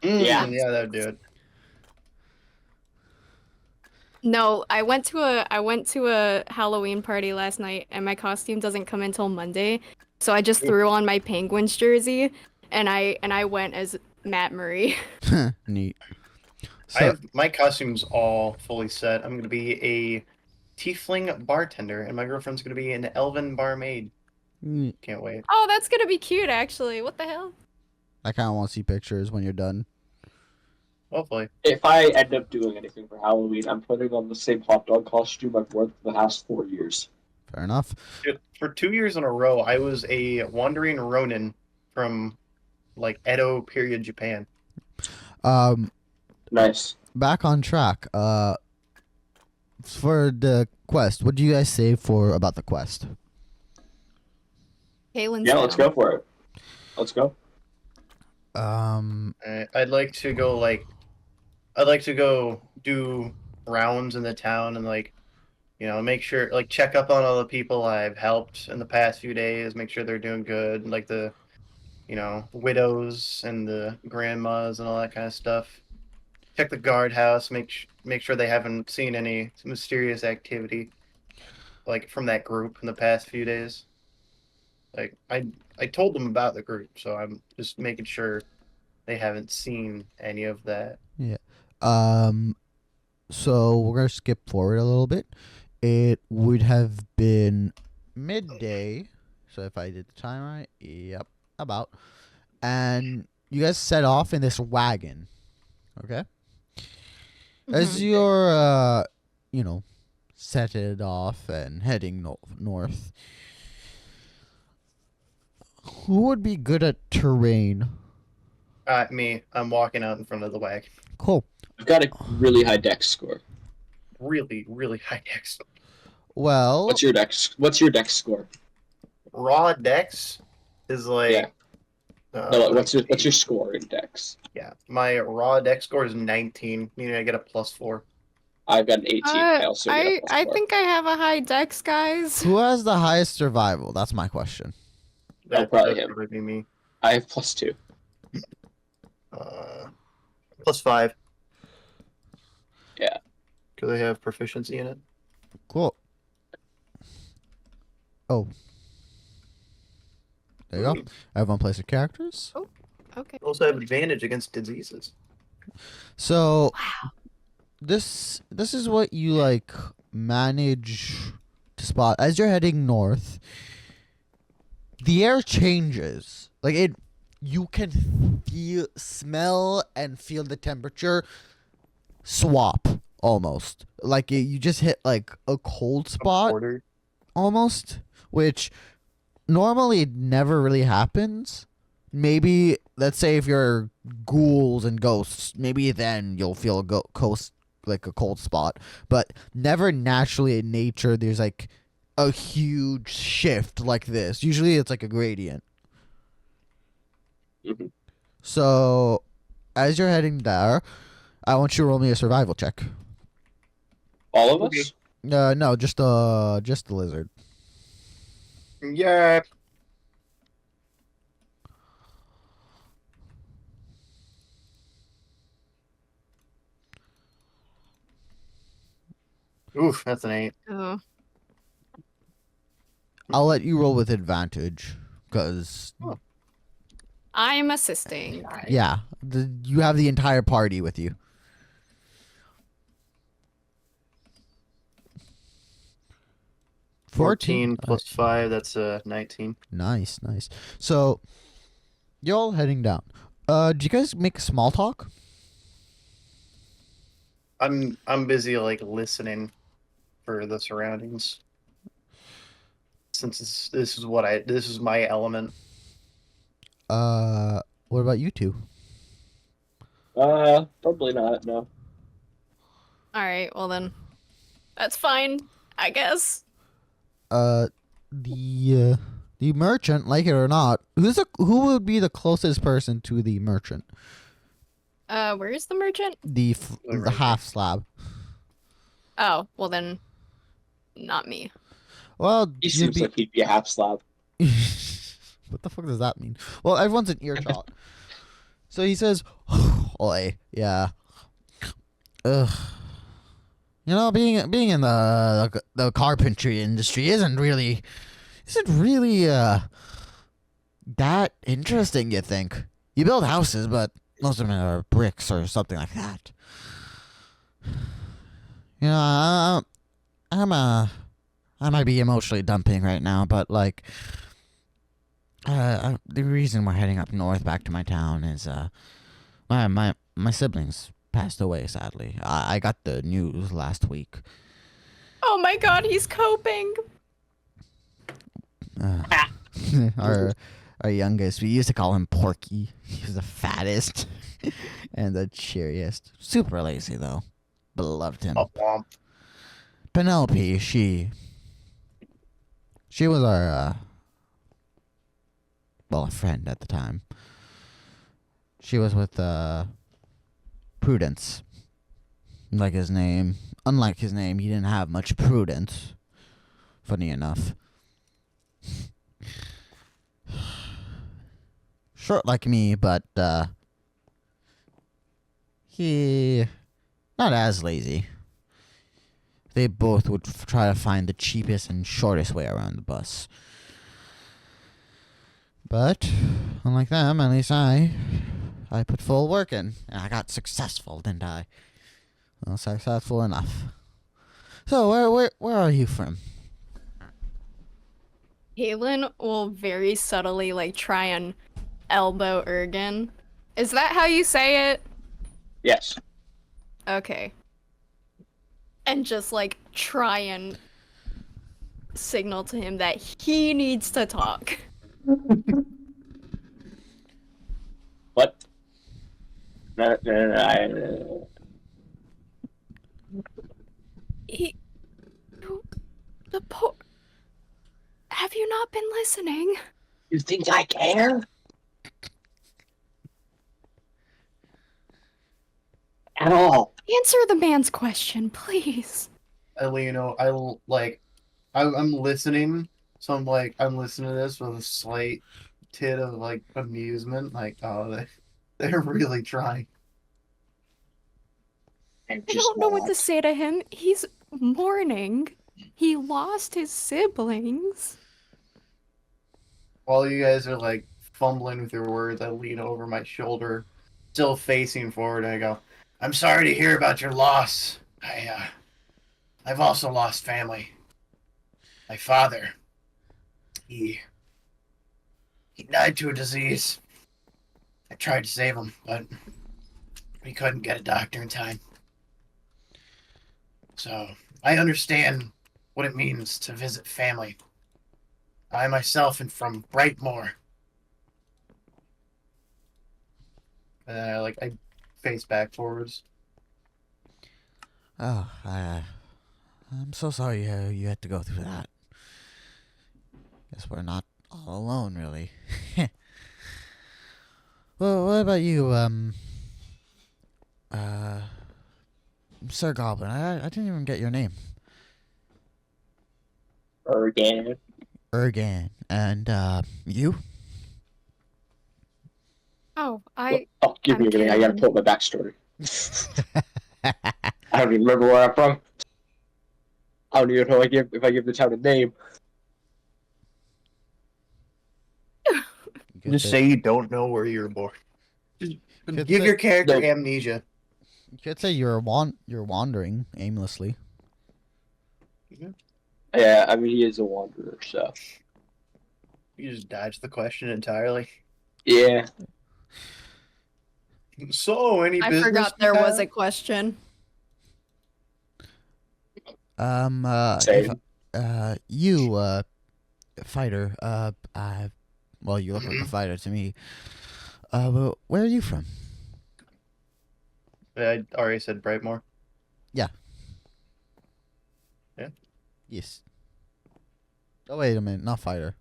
Yeah. Yeah, that would do it. No, I went to a Halloween party last night and my costume doesn't come until Monday. So I just threw on my Penguins jersey and I went as Matt Murray. Neat. I So, have my costume's all fully set. I'm gonna be a tiefling bartender, and my girlfriend's gonna be an elven barmaid. mm, Can't wait. Oh, that's gonna be cute actually. What the hell? I kind of want to see pictures when you're done. Hopefully. If I end up doing anything for Halloween, I'm putting on the same hot dog costume I've worn for the past 4 years. Fair enough. Dude, for 2 years in a row, I was a wandering Ronin from like Edo period Japan. Nice. Back on track. For the quest, what do you guys say for about the quest? Caitlin's Yeah, let's down. go for it. Let's go. I'd like to go I'd like to go do rounds in the town and make sure check up on all the people I've helped in the past few days, make sure they're doing good, like the widows and the grandmas and all that kind of stuff. Check the guardhouse, make sure they haven't seen any mysterious activity like from that group in the past few days. Like I told them about the group, so I'm just making sure they haven't seen any of that. So we're gonna skip forward a little bit. It would have been midday. So if I did the time right, yep, about. And you guys set off in this wagon. Okay. As Mhm. you're, set it off and heading north, who would be good at terrain? Me, I'm walking out in front of the wagon. Cool. I've got a really high dex score. Really, really high dex. Well, What's your dex score? Raw dex is like. Yeah. No, what's your score in dex? Yeah, my raw dex score is 19, meaning I get a +4. I've got an 18. I also get a I +4. think I have a high dex, guys. who has the highest survival? That's my question. probably That'd him. probably be me. I have +2. +5. Yeah. Because I have proficiency in it. Cool. Oh. There you go. Everyone plays their characters. Okay. I also have advantage against diseases. So Wow. this is what you manage to spot as you're heading north. The air changes. You can smell and feel the temperature swap almost. You just hit a cold spot Order. almost, which normally never really happens. Maybe let's say if you're ghouls and ghosts, maybe then you'll feel a cold spot, but never naturally in nature there's a huge shift like this. Usually it's a gradient. Mhm. So as you're heading there, I want you to roll me a survival check. All of Okay. us? No, just the lizard. Yeah. Oof, that's an 8. Oh. I'll let you roll with advantage because I'm assisting. yeah, you have the entire party with you. 14 +5, that's 19. Nice. So you're all heading down. Do you guys make small talk? I'm busy listening for the surroundings. since this is my element. What about you two? Probably not. No. All right, well then, that's fine, I guess. The merchant, like it or not, who would be the closest person to the merchant? Where is the merchant? The Right half slab. Oh, well then, not me. Well, He you'd seems be. like he'd be a half slab. What the fuck does that mean? Well, everyone's an earshot. So he says, "Oi, yeah, ugh. You know, being in the carpentry industry isn't really that interesting. You think you build houses, but most of them are bricks or something like that. You know, I might be emotionally dumping right now, but like, the reason we're heading up north back to my town is my siblings passed away. Sadly, I got the news last week. Oh my god, he's coping. Our youngest, we used to call him Porky. He was the fattest and the cheeriest. Super lazy though, but loved him. Womp. Penelope, she was our a friend at the time. She was with Prudence. Like his name. Unlike his name, he didn't have much prudence. Funny enough. Short like me, but he not as lazy. They both would try to find the cheapest and shortest way around the bus. But unlike them, at least I put full work in, and I got successful, didn't I? Well, successful enough. So where are you from? Caitlin will very subtly like try and elbow Ergen. Is that how you say it? Yes. Okay. And just like try and signal to him that he needs to talk. What? No. He, the poor. Have you not been listening? You think I care? At all. Answer the man's question, please. I'm listening, so I'm listening to this with a slight tit of like amusement, like, oh, they're really trying. I don't know what to say to him. He's mourning. He lost his siblings. While you guys are like fumbling with your words, I lean over my shoulder, still facing forward, and I go, "I'm sorry to hear about your loss. I've also lost family. My father, he died to a disease. I tried to save him, but we couldn't get a doctor in time. So I understand what it means to visit family. I myself am from Brightmoor." And then I face back forwards. Oh, I'm so sorry you had to go through that. Guess we're not all alone, really. Well, what about you, Sir Goblin? I didn't even get your name. Again. Ergan. And, you? Oh, Give me a minute. I gotta pull up my backstory. I don't even remember where I'm from. I don't even know if I give the town a name. Just say you don't know where you were born. Just give your character amnesia. You could say you're wandering aimlessly. Yeah, I mean, he is a wanderer, so. You just dodged the question entirely. Yeah. So, any I business forgot there was a question. Same. Fighter. Well, you look like a fighter to me. But where are you from? I already said Brightmore. Yes. Oh wait a minute, not fighter.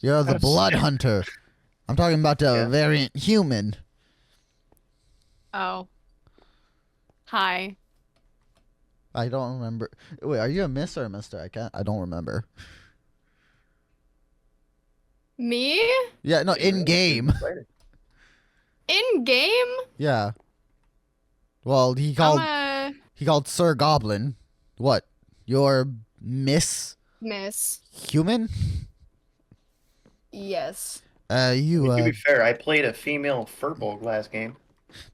You're the Yes. blood hunter. I'm talking about the Yeah. variant human. Oh. Hi. I don't remember. Wait, are you a miss or a mister? I don't remember. Me? Yeah, no, in game. In game? Yeah. Well, he called Sir Goblin. What? You're Miss Miss. Human? Yes. You To be fair, I played a female furbolg last game.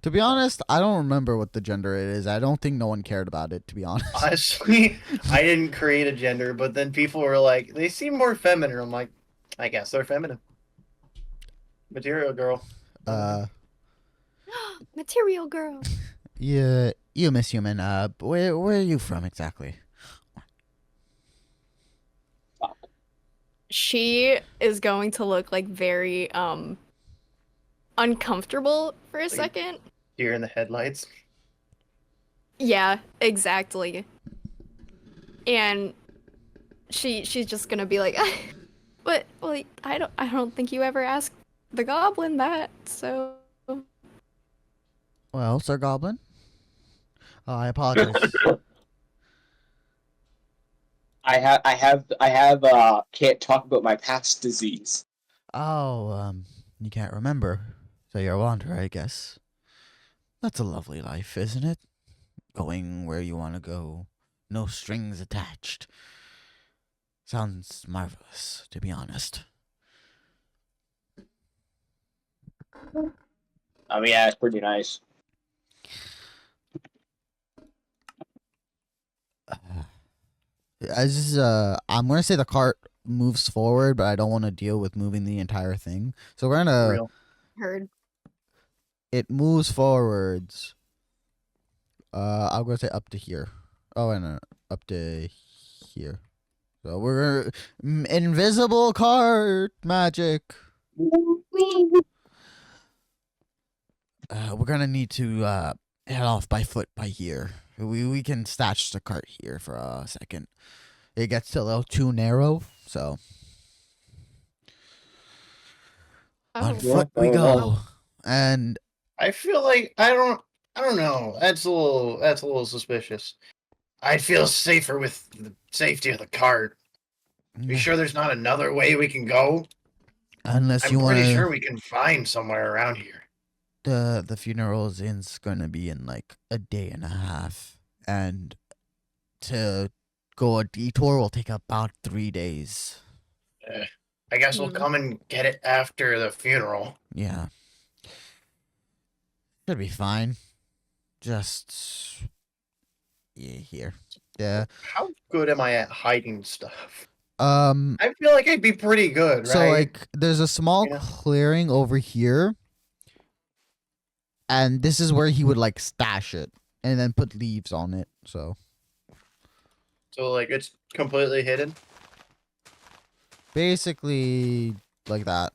to be honest, I don't remember what the gender it is. I don't think no one cared about it, to be honest. Honestly, I didn't create a gender, but then people were like, they seem more feminine. I'm like, I guess they're feminine. Material girl. Material girl. You Miss Human. Where are you from exactly? She is going to look like very uncomfortable for a second. Deer in the headlights. Yeah, exactly. And she's just gonna be like, but well, I don't think you ever asked the goblin that, so Well, Sir Goblin. I apologize. I have can't talk about my past disease. Oh, you can't remember. So you're a wanderer, I guess. That's a lovely life, isn't it? Going where you want to go. No strings attached. Sounds marvelous, to be honest. I mean, yeah, it's pretty nice. I'm gonna say the cart moves forward, but I don't want to deal with moving the entire thing. So we're gonna. Real. heard. It moves forwards. I'm gonna say up to here. Oh, and up to here. So we're invisible cart magic. We're gonna need to head off by foot by here. We can stash the cart here for a second. It gets a little too narrow, so on Oh, foot we go. And I feel like I don't know. That's a little suspicious. I'd feel safer with the safety of the cart. You sure there's not another way we can go? unless I'm you want pretty to, sure we can find somewhere around here. the funeral's gonna be in like a day and a half, and to go a detour will take about 3 days. I guess we'll Hmm. come and get it after the funeral. Yeah. Should be fine. Just here. Yeah. How good am I at hiding stuff? I I feel like I'd be pretty good, right? So like there's a small You know? clearing over here. And this is where he would like stash it and then put leaves on it. So like it's completely hidden. basically like that.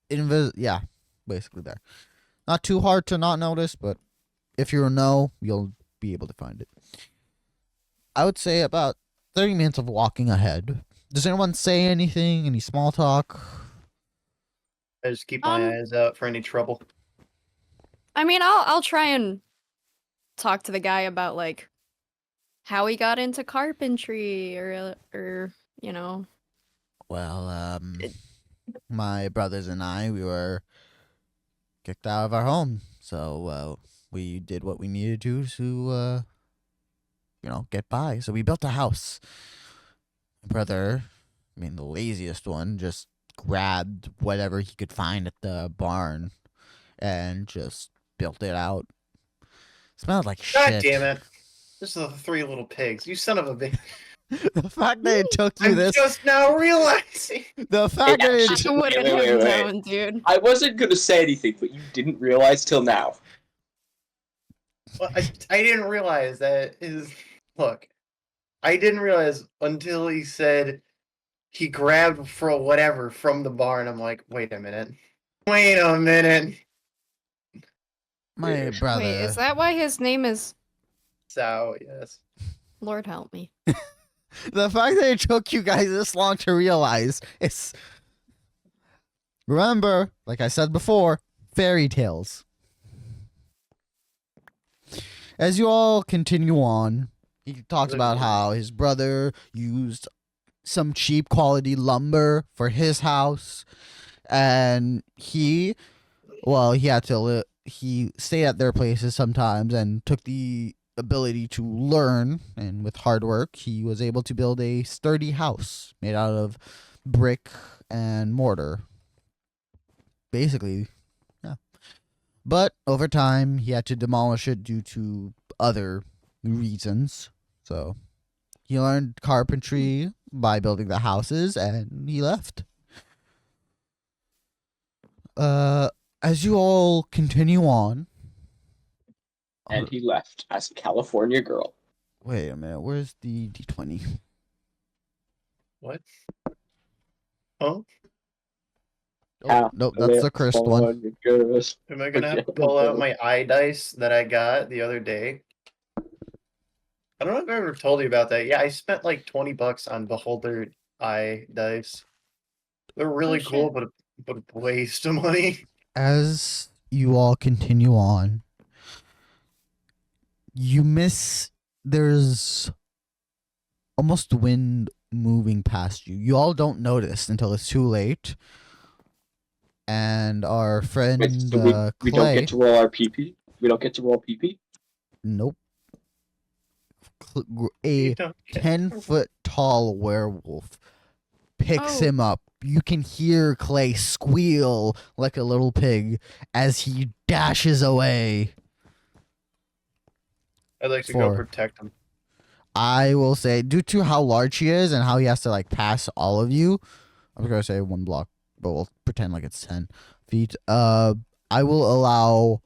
Yeah, basically there. Not too hard to not notice, but if you know, you'll be able to find it. I would say about 30 minutes of walking ahead. Does anyone say anything? Any small talk? I just keep my eyes out for any trouble. I mean, I'll try and talk to the guy about like how he got into carpentry or you know. Well, my brothers and I, we were kicked out of our home, so we did what we needed to get by. So we built a house. My brother, I mean the laziest one, just grabbed whatever he could find at the barn and just built it out. Smelled like God shit. damn it! This is the three little pigs. You son of a bitch! The fact that it took you I'm this. just now realizing. The fact that it. I wouldn't wait, have wait. known, dude. I wasn't gonna say anything, but you didn't realize till now. Well, I didn't realize that is. Look, I didn't realize until he said he grabbed for whatever from the bar, and I'm like, wait a minute. Wait a minute. My brother. Wait, is that why his name is So, yes. Lord help me? The fact that it took you guys this long to realize is. Remember, like I said before, fairy tales. As you all continue on, he talks about how his brother used some cheap quality lumber for his house, and he had to he stayed at their places sometimes and took the ability to learn, and with hard work he was able to build a sturdy house made out of brick and mortar, basically. Yeah, but over time he had to demolish it due to other reasons. So he learned carpentry by building the houses, and he left. As you all continue on, And he left as a California girl. wait a minute, where's the D20? What? Oh? Nope, that's the cursed one. California girls. Am I gonna have to pull out my eye dice that I got the other day? I don't know if I ever told you about that. Yeah, I spent like $20 on Beholder eye dice. They're really shit. cool, but a waste of money. As you all continue on, there's almost wind moving past you. You all don't notice until it's too late. And our friend Wait, so we don't Clay. get to roll our PP? We don't get to roll PP? Nope. A 10-foot tall werewolf picks Oh. him up. You can hear Clay squeal like a little pig as he dashes away. I'd like to Four. go protect him. I will say, due to how large he is and how he has to like pass all of you, I was gonna say 1 block, but we'll pretend like it's 10 feet. I will allow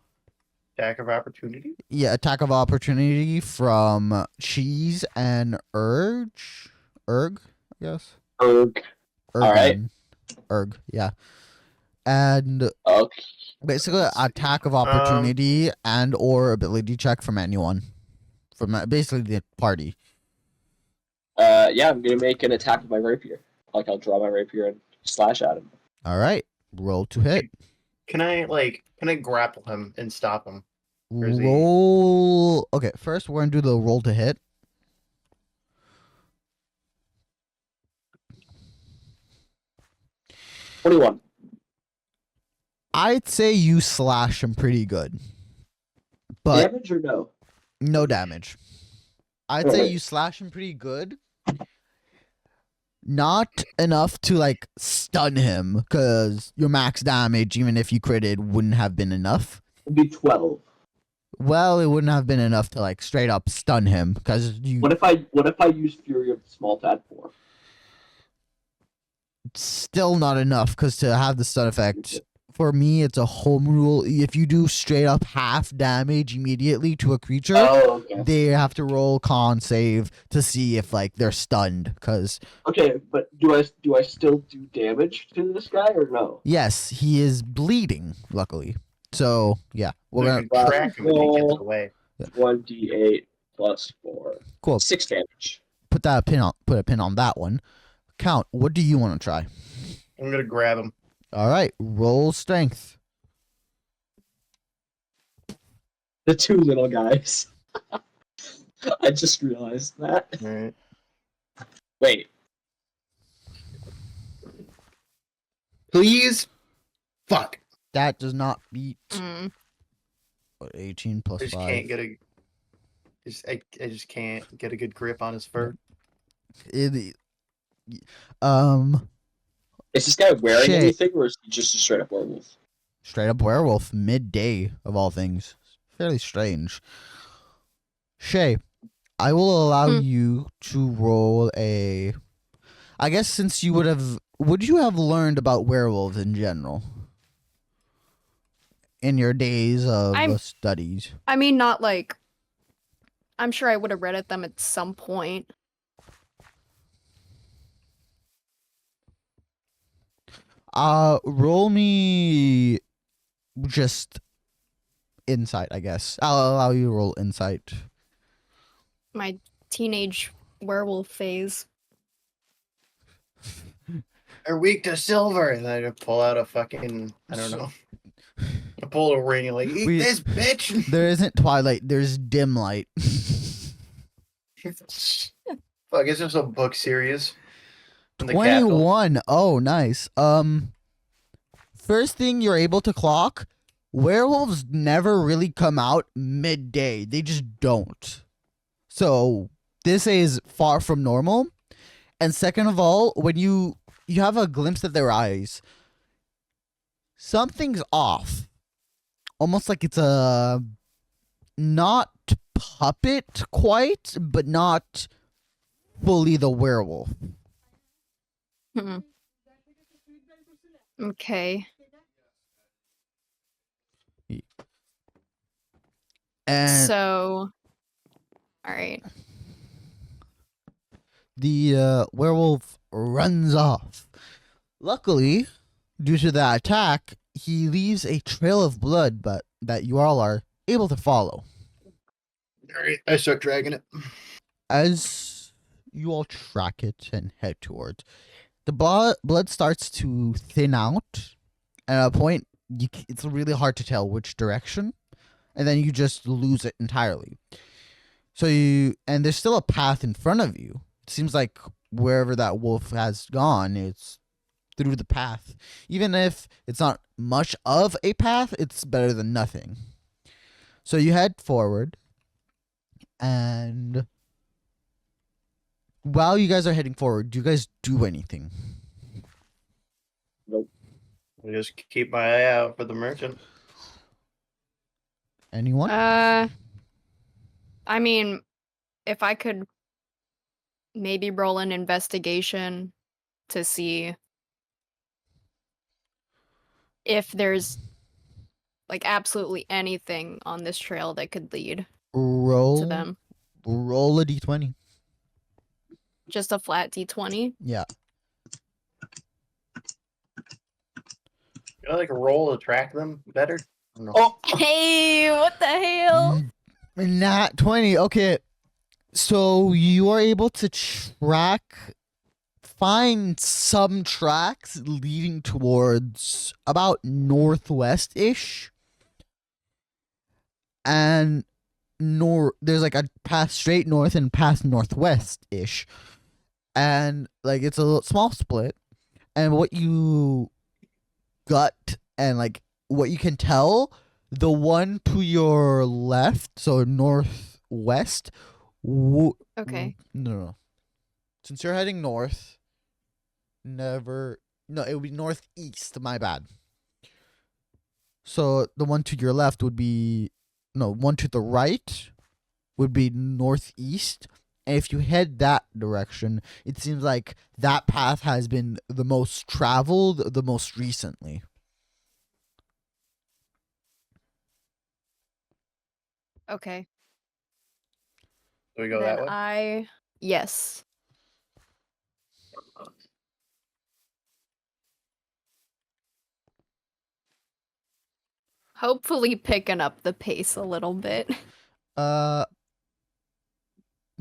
Attack of opportunity? attack of opportunity from Cheese and Erg, I guess. Erg. Alright. Erg, yeah. And Okay. basically attack of opportunity and or ability check from anyone. From basically the party. Yeah, I'm gonna make an attack with my rapier. Like, I'll draw my rapier and slash at him. Alright. Roll to hit. Can I grapple him and stop him? Or is he- Roll. Okay, first we're gonna do the roll to hit. $21. I'd say you slash him pretty good. But Damage or no? no damage. I'd say you slash him pretty good. Not enough to like stun him, because your max damage, even if you critted, wouldn't have been enough. It'd be 12. Well, it wouldn't have been enough to like straight up stun him, because you. What if I use Fury of the Small Tadpole? Still not enough, because to have the stun effect, for me, it's a home rule. If you do straight up half damage immediately to a creature, Okay. they have to roll con save to see if like they're stunned. Because Okay, but do I still do damage to this guy or no? yes, he is bleeding. Luckily, so yeah, we're I gonna can track him and he gets away. 1d8 plus 4. cool. 6 damage. Put a pin on that one. Count. What do you want to try? I'm gonna grab him. All right, roll strength. The 2 little guys. I just realized that. Alright. Wait. Please? Fuck. That does not beat Mm. 18 plus I just 5. can't get I just can't get a good grip on his fur. Is this guy wearing Shit. anything or is he just a straight up werewolf? Straight up werewolf, midday of all things. Fairly strange. Shay, I will allow you to roll a. I guess since you would you have learned about werewolves in general in your days of studies? I mean, not like. I'm sure I would have read at them at some point. Roll me just insight, I guess. I'll allow you to roll insight. My teenage werewolf phase. Are weak to silver, and I just pull out a fucking, I don't know. I pull a ring and like, eat this, bitch. There isn't twilight. There's dim light. Fuck, it's just a book series. In the capital. 21. Oh, nice. First thing you're able to clock, werewolves never really come out midday. They just don't. So this is far from normal. And second of all, when you have a glimpse at their eyes, something's off. Almost like it's a not puppet quite, but not fully the werewolf. Hmm. Okay. And So, all right. the werewolf runs off. Luckily, due to that attack, he leaves a trail of blood, but that you all are able to follow. Alright, I start dragging it. As you all track it and head towards, the blood starts to thin out. At a point, it's really hard to tell which direction, and then you just lose it entirely. So and there's still a path in front of you. It seems like wherever that wolf has gone, it's through the path. Even if it's not much of a path, it's better than nothing. So you head forward, and while you guys are heading forward, do you guys do anything? Nope. I just keep my eye out for the merchant. Anyone? I mean, if I could maybe roll an investigation to see if there's like absolutely anything on this trail that could lead roll to them. Roll a d20. Just a flat d20. Yeah. You know, like a roll to track them better? No. Oh, Hey, what the hell? Nat 20. Okay. So you are able to find some tracks leading towards about northwest-ish. And there's like a path straight north and path northwest-ish. And like it's a small split. And what you gut and like what you can tell, the one to your left, so northwest. Okay. No. Since you're heading north, it would be northeast. My bad. So the one to your left would be one to the right would be northeast. And if you head that direction, it seems like that path has been the most traveled the most recently. Okay. Do we go Then that way? Yes. Hopefully picking up the pace a little bit.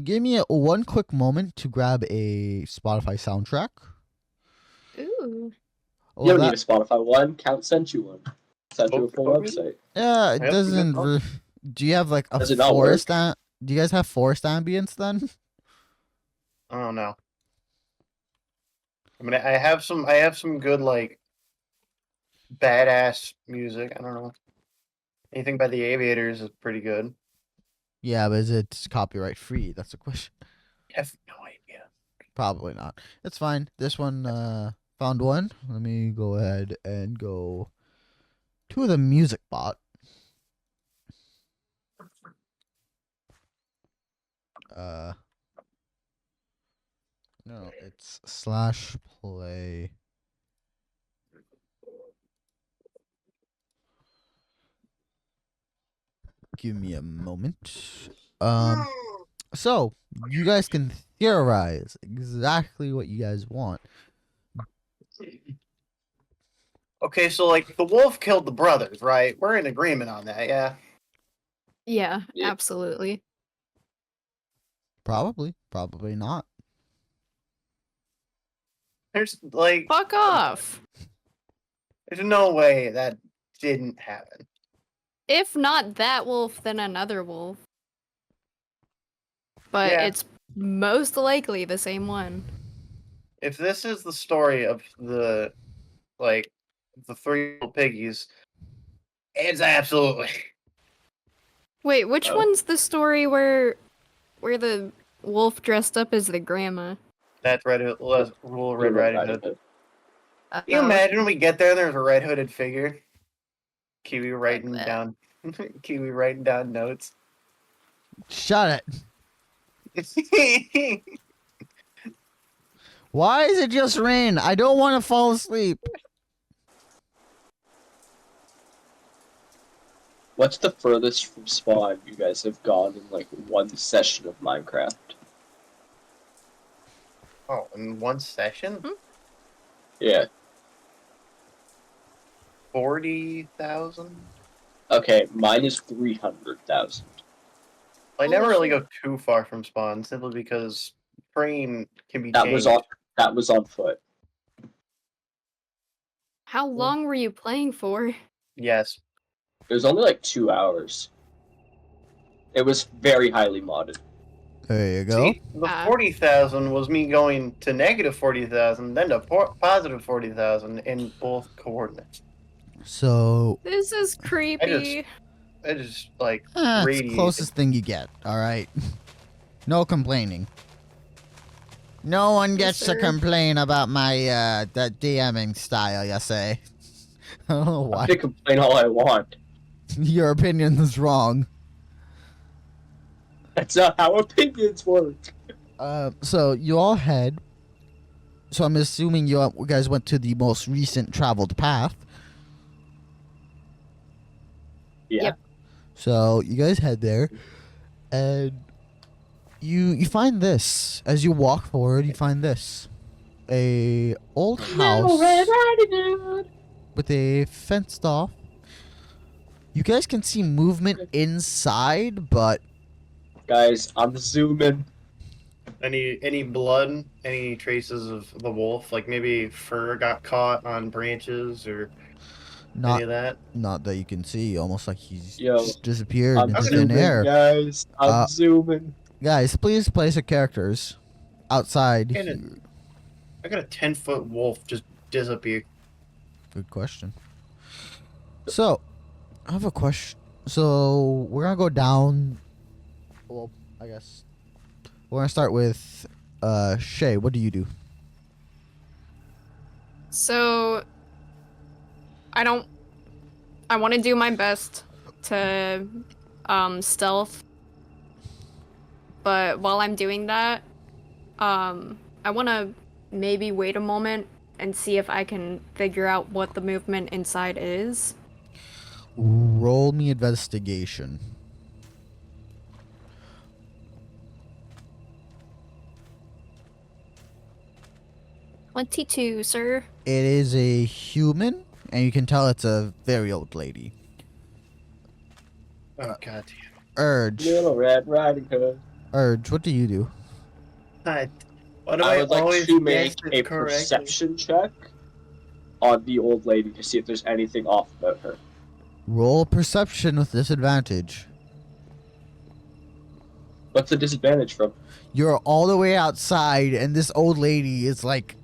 Give me one quick moment to grab a Spotify soundtrack. Ooh. you don't need a Spotify one. Count sent you one. Sent you a full website. Yeah, it Yep, doesn't. good Do you have like a Does it not forest? work? Do you guys have forest ambience then? Oh no. I mean, I have some good like badass music. I don't know. Anything by the Aviators is pretty good. Yeah, but is it copyright free? That's the question. I have no idea. Probably not. It's fine. This one found one. Let me go ahead and go to the music bot. No, it's /play. Give me a moment. So you guys can theorize exactly what you guys want. Okay, so like the wolf killed the brothers, right? We're in agreement on that, yeah. Yeah, Yeah. absolutely. Probably not. There's like Fuck off. there's no way that didn't happen. If not that wolf, then another wolf. But Yeah. it's most likely the same one. If this is the story of the three little piggies, it's absolutely. Wait, which Oh. one's the story where the wolf dressed up as the grandma? That's Rule Red Riding Hood. Can you Oh, imagine when we get there? There's a red hooded figure. Kiwi writing that. down. Kiwi writing down notes. Shut it. Why is it just rain? I don't want to fall asleep. What's the furthest from spawn you guys have gone in like one session of Minecraft? Oh, in one session? Yeah. 40,000? Okay, mine is 300,000. I never Holy really shit. go too far from spawn, simply because terrain can be That changed. was on foot. How long were you playing for? Yes. It was only like 2 hours. It was very highly modded. There you go. See, the 40,000 was me going to negative 40,000, then to positive 40,000 in both coordinates. So, This is creepy. I just like it's the radiated. closest thing you get. All right. No complaining. No one gets to sir. complain about my that DMing style. You say? I don't know I why. can complain all I want. Your opinion is wrong. That's not how opinions work. So you all head. So I'm assuming you guys went to the most recent traveled path. Yeah. Yep. So you guys head there, and you find this as you walk forward. You find this, a old house with a fenced off. You guys can see movement inside, but Guys, I'm zooming. Any blood, any traces of the wolf, like maybe fur got caught on branches or any not of that. not that you can see. Almost like he's Yo, just disappeared I'm into zooming, thin air. guys. I'm zooming. Guys, please place your characters outside. And here. I got a 10-foot wolf just disappear. Good question. So, I have a question. So, we're gonna go down. Well, I guess we're gonna start with Shay. What do you do? So, I want to do my best to stealth. But while I'm doing that, I want to maybe wait a moment and see if I can figure out what the movement inside is. Roll me investigation. $22, sir. It is a human, and you can tell it's a very old lady. Oh god Urge. Little Red Riding Hood. Urge, what do you do? damn. Why do I would like always to make guess it a correctly? perception check on the old lady to see if there's anything off about her. Roll perception with disadvantage. What's the disadvantage from? You're all the way outside, and this old lady is like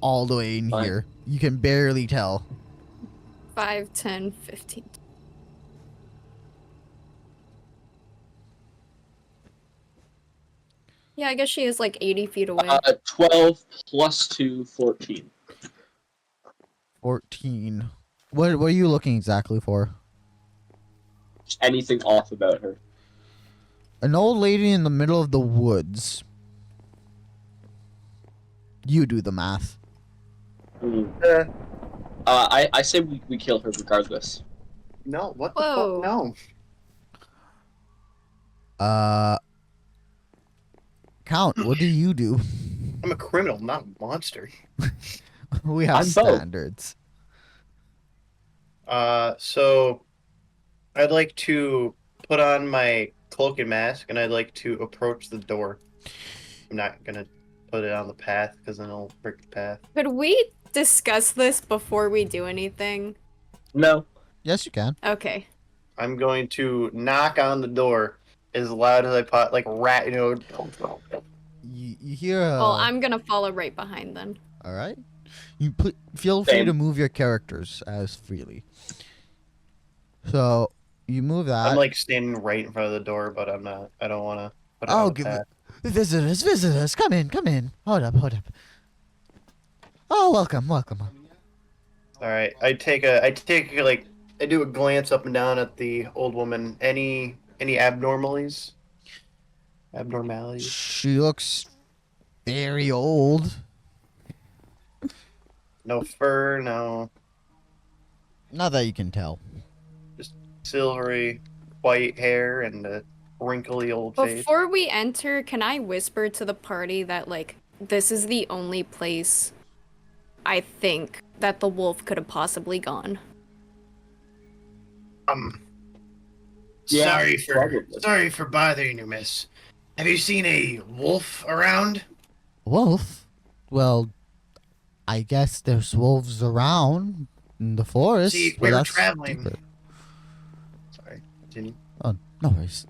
all the way in Fine. here. You can barely tell. 5, 10, 15. Yeah, I guess she is like 80 feet away. 12 plus 2, 14. 14. What are you looking exactly for? Just anything off about her. An old lady in the middle of the woods. You do the math. I say we kill her regardless. No, what the Whoa. fuck? No. Count, what do you do? I'm a criminal, not a monster. We have I'm both. standards. So I'd like to put on my cloak and mask, and I'd like to approach the door. I'm not gonna put it on the path because then it'll break the path. Could we discuss this before we do anything? No. Yes, you can. Okay. I'm going to knock on the door as loud as I pot, like rat, You hear. Well, I'm gonna follow right behind then. All right. Feel free Same. to move your characters as freely. So you move that. I'm like standing right in front of the door, but I'm not. I don't want to put it Oh, on the give path. it. Visitors, come in. Hold up. Oh, welcome. All right, I do a glance up and down at the old woman. Any abnormalities? Abnormalities? She looks very old. No fur, no Not that you can tell. silvery white hair and a wrinkly old face. Before we enter, can I whisper to the party that, like, this is the only place I think that the wolf could have possibly gone? Yeah, Sorry for bothering you, miss. Have you seen a wolf around? Wolf? Well, I guess there's wolves around in the forest. See, but we were that's traveling. deeper. Sorry, continue. Oh, no worries.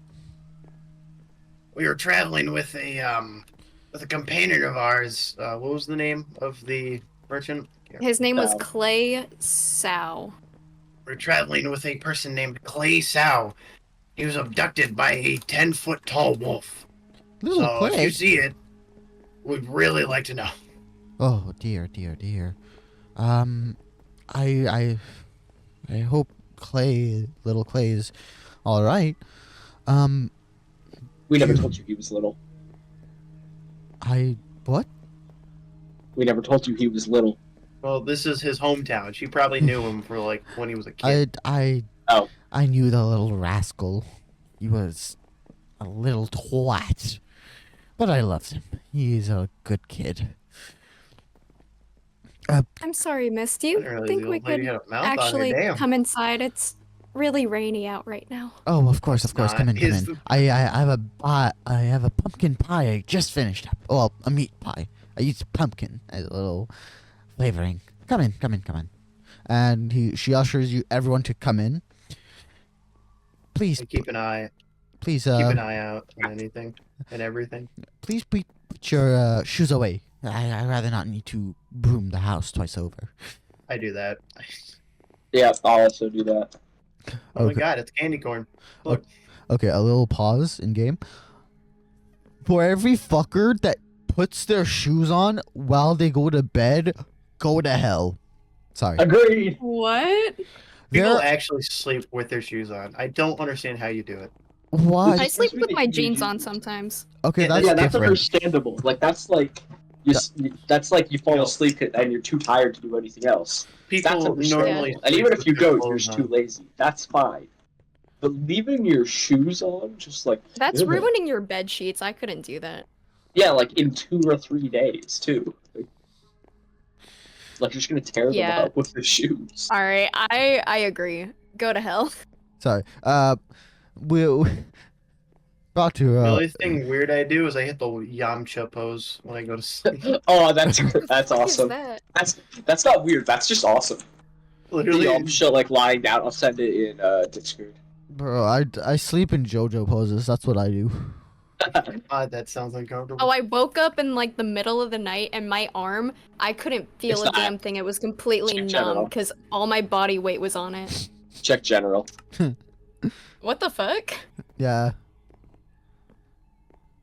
We were traveling with a companion of ours. What was the name of the merchant? His name was Sow. Clay Sow. We're traveling with a person named Clay Sow. He was abducted by a 10-foot tall wolf. Little So if you Clay. see it, we'd really like to know. Oh dear. I hope little Clay is all right. We never told you he was little. What? We never told you he was little. Well, this is his hometown. She probably knew him for like when he was a kid. Oh. I knew the little rascal. He was a little twat, but I loved him. He's a good kid. I'm sorry, miss. Do you Didn't realize think the we old lady could had a mouth on her, actually damn. come inside? It's really rainy out right now. Oh, of course. Come in. Is I have a pumpkin pie I just finished up. Well, a meat pie. I used pumpkin as a little flavoring. Come in. And she ushers everyone to come in. Please, keep an eye out on anything and everything. please put your shoes away. I'd rather not need to broom the house twice over. I do that. Yeah, I'll also do that. Oh my Okay. god, it's candy corn. Look, Okay, a little pause in game. For every fucker that puts their shoes on while they go to bed, go to hell. Sorry. Agreed. What? people There. actually sleep with their shoes on. I don't understand how you do it. What? I sleep with my you jeans do- on sometimes. Okay, Yeah, that's yeah, that's different. understandable. Like that's like that's like you fall asleep and you're too tired to do anything else. That's People understandable. normally And even sleep if you with their don't, you're clothes just too on. lazy. That's fine. But leaving your shoes on, just like That's ugh. ruining your bed sheets. I couldn't do that. Yeah, like in 2 or 3 days too. Like you're just gonna tear Yeah. them up with the shoes. All right, I agree. Go to hell. Sorry. We'll about to. The only thing weird I do is I hit the Yamcha pose when I go to sleep. Oh, that's What is awesome. that? That's not weird. That's just awesome. Literally, I'm sure like lying down. I'll send it in Discord. Bro, I sleep in JoJo poses. That's what I do. God, that sounds uncomfortable. Oh, I woke up in like the middle of the night and my arm, I couldn't feel It's a not- damn thing. It was completely Check numb general. because all my body weight was on it. Check general. What the fuck? Yeah.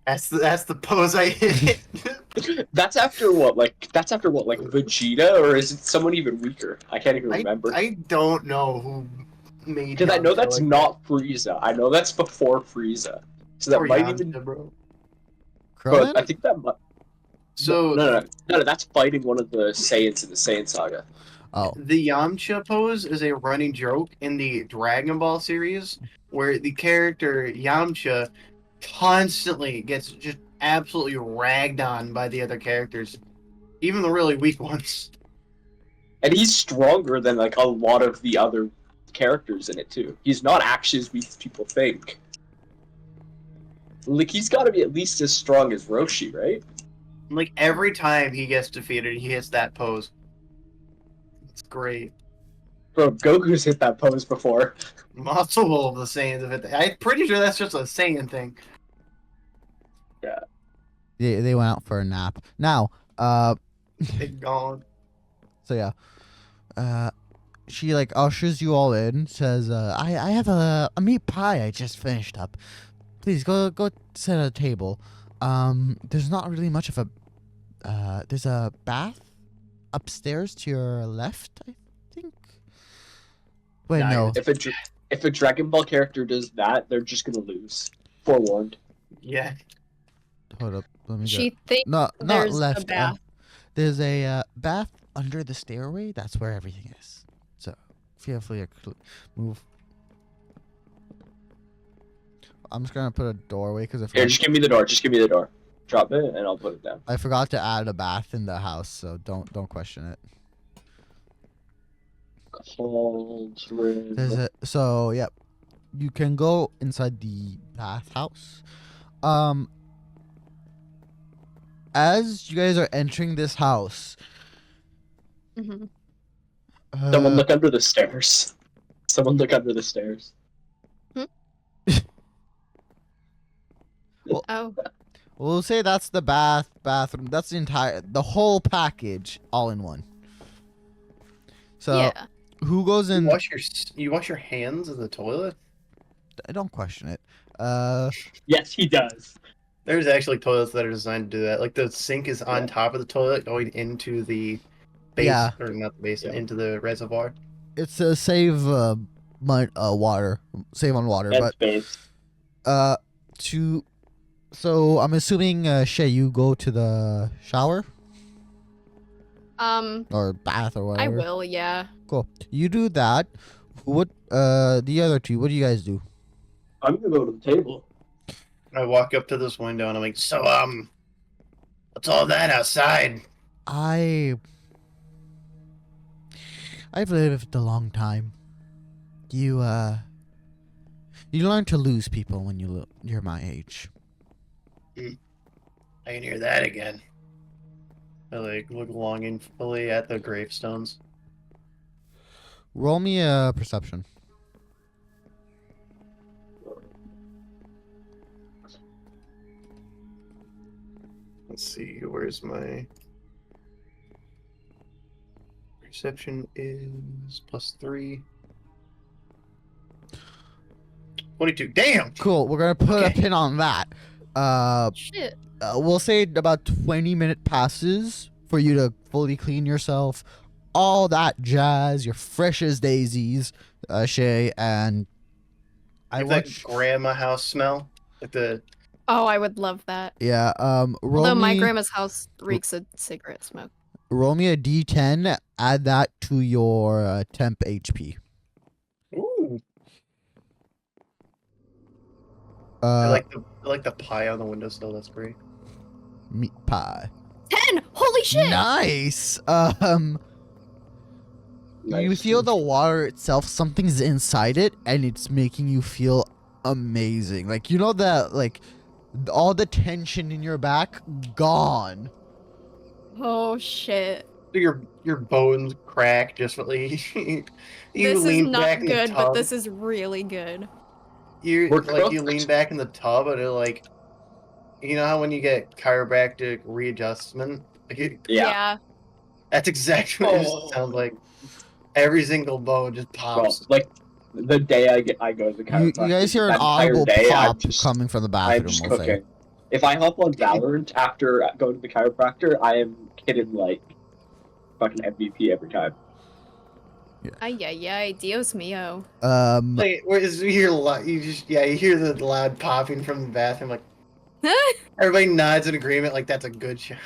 That's the pose I hit. That's after what? Like Vegeta, or is it someone even weaker? I can't even remember. I don't know who made. Because I know Yamcha that's like not Frieza. I know that's before Frieza. So that. that Or might Yamcha, even. bro. But I Krillin? think that might. So No, that's fighting one of the Saiyans in the Saiyan saga. Oh. the Yamcha pose is a running joke in the Dragon Ball series, where the character Yamcha constantly gets just absolutely ragged on by the other characters, even the really weak ones. And he's stronger than like a lot of the other characters in it too. He's not actually as weak as people think. Like, he's got to be at least as strong as Roshi, right? Like, every time he gets defeated, he hits that pose. It's great. Bro, Goku's hit that pose before. Multiple of the Saiyans have hit that. I'm pretty sure that's just a Saiyan thing. They went out for a nap. Now, They're gone. so yeah, she like ushers you all in. Says, I have a meat pie I just finished up. Please go sit at a table. There's not really much of a there's a bath upstairs to your left, I think. Wait, no. If a Dragon Ball character does that, they're just gonna lose. Forewarned. Yeah. Hold up. Let me She go. thinks Not there's left. a bath. There's a bath under the stairway. That's where everything is. So feel free to move. I'm just gonna put a doorway because Here, just give me the door. Just give me the door. Drop it, and I'll put it down. I forgot to add a bath in the house, so don't question it. There's so yeah, you can go inside the bathhouse. As you guys are entering this house, Hmm. Someone look under the stairs. Someone look under the stairs. Oh, We'll say that's the bathroom. That's the whole package, all in one. So yeah. who goes in? You wash your hands in the toilet? I don't question it. Yes, he does. There's actually toilets that are designed to do that. Like, the sink is on top of the toilet going into the base, Yeah. or not the basin, Yeah. into the reservoir. It's a save water, save on water, And space. but so I'm assuming Shay, you go to the shower or bath or I whatever. will, yeah. Cool. You do that. What the other two? What do you guys do? I'm gonna go to the table. I walk up to this window and I'm like, so, what's all that outside? I've lived a long time. You learn to lose people when you're my age. I can hear that again. I like look longingly at the gravestones. Roll me a perception. Let's see, where's my perception is +3. 22. Damn! Cool. We're gonna put a Okay. pin on that. Shit. We'll say about 20-minute passes for you to fully clean yourself, all that jazz. You're fresh as daisies, Shay, and I Like that watch. grandma house smell. Like the Oh, I would love that. Yeah. Roll Although my me. grandma's house reeks of cigarette smoke. Roll me a D10. Add that to your temp HP. ooh. I Uh, like the pie on the windowsill. That's great. meat pie. 10! Holy shit! Nice. You Nice. feel the water itself. Something's inside it, and it's making you feel amazing. Like, you know that, like, all the tension in your back gone. Oh shit. Your bones crack just really. You This is lean not back in the good, but tub. this is really good. You We're like you cooked. lean back in the tub and it like, you know how when you get chiropractic readjustment, like Yeah. that's exactly what Oh. it sounds like. Every single bone just Bro, pops. like the day I go to the You chiropractor. guys hear an that entire audible day, pop coming from the I'm bathroom. just We'll say. cooking. If I hop on Valorant after going to the chiropractor, I am hitting like fucking MVP every time. Ay, ay, ay, Dios mío. Like, where is you hear you hear the loud popping from the bathroom. Like everybody nods in agreement. Like that's a good show.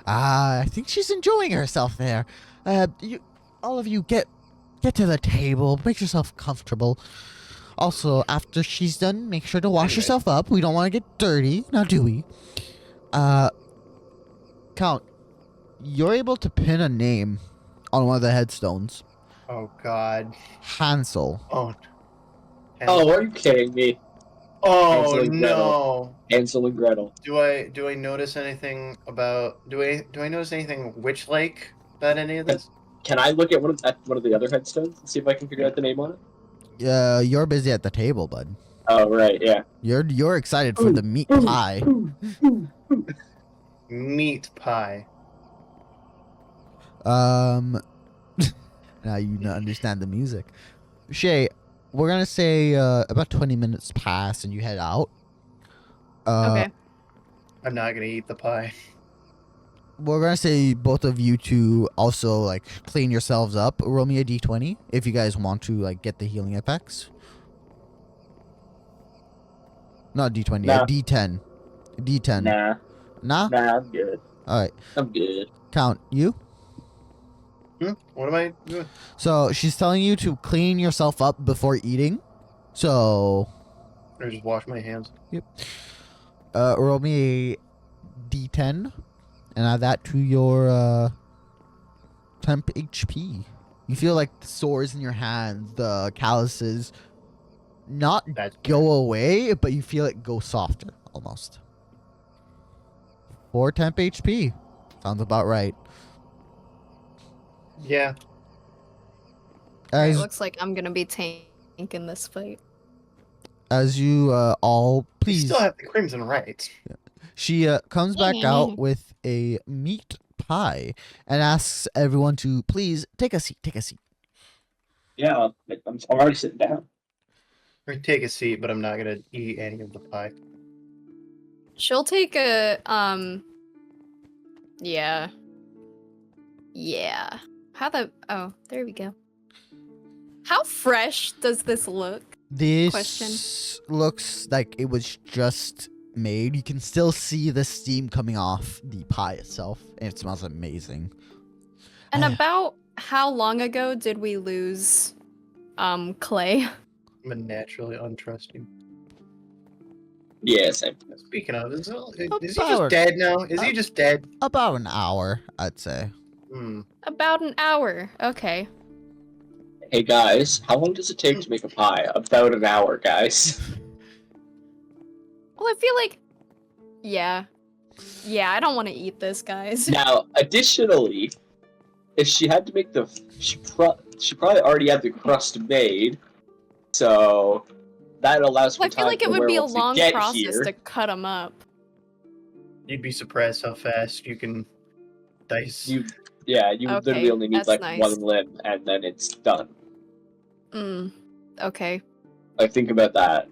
I think she's enjoying herself there. All of you get to the table. Make yourself comfortable. Also, after she's done, make sure to wash Anyway. yourself up. We don't want to get dirty, now do we? Count, you're able to pin a name on one of the headstones. Oh God. Hansel. Oh. Oh, are you kidding me? Oh Hansel and Gretel. no. Hansel and Gretel. Do I notice anything about? Do I notice anything witch-like about any of this? Can I look at one of the other headstones and see if I can figure out the name on it? You're busy at the table, bud. Oh, right, yeah. You're excited for the meat pie. Meat pie. Now you understand the music. Shay, we're gonna say about 20 minutes pass and you head out. Okay. I'm not gonna eat the pie. We're gonna say both of you to also like clean yourselves up. Roll me a d20 if you guys want to like get the healing effects. Not d20, Nah. a d10. D10. Nah. Nah? Nah, I'm good. Alright. I'm good. Count, you? What am I doing? So she's telling you to clean yourself up before eating. So Or just wash my hands. roll me a d10 and add that to your temp HP. You feel like the sores in your hands, the calluses not That's go away, but you feel it go softer almost. 4 temp HP. Sounds about right. Yeah. It As looks like I'm gonna be tanking this fight. as you all You please, still have the crimson right. she comes back out with a meat pie and asks everyone to please take a seat. Take a seat. Yeah, I'm already sitting down. Or take a seat, but I'm not gonna eat any of the pie. She'll take a yeah. Yeah. Oh, there we go. How fresh does this look? This looks like it was just made. You can still see the steam coming off the pie itself, and it smells amazing. And about how long ago did we lose Clay? I'm a naturally untrusting. Yeah, same. Speaking of, is he just About- dead now? Is he just dead? About an hour, I'd say. About an hour. Okay. Hey guys, how long does it take to make a pie? About an hour, guys. Well, I feel like yeah. Yeah, I don't want to eat this, guys. Now, additionally, if she had to make she probably already had the crust made, so that allows for Well, I feel time like it for would be a werewolves to long get process here. to cut them up. You'd be surprised how fast you can dice. You Okay, literally only need that's like nice. one limb, and then it's done. Okay. Like, think about that.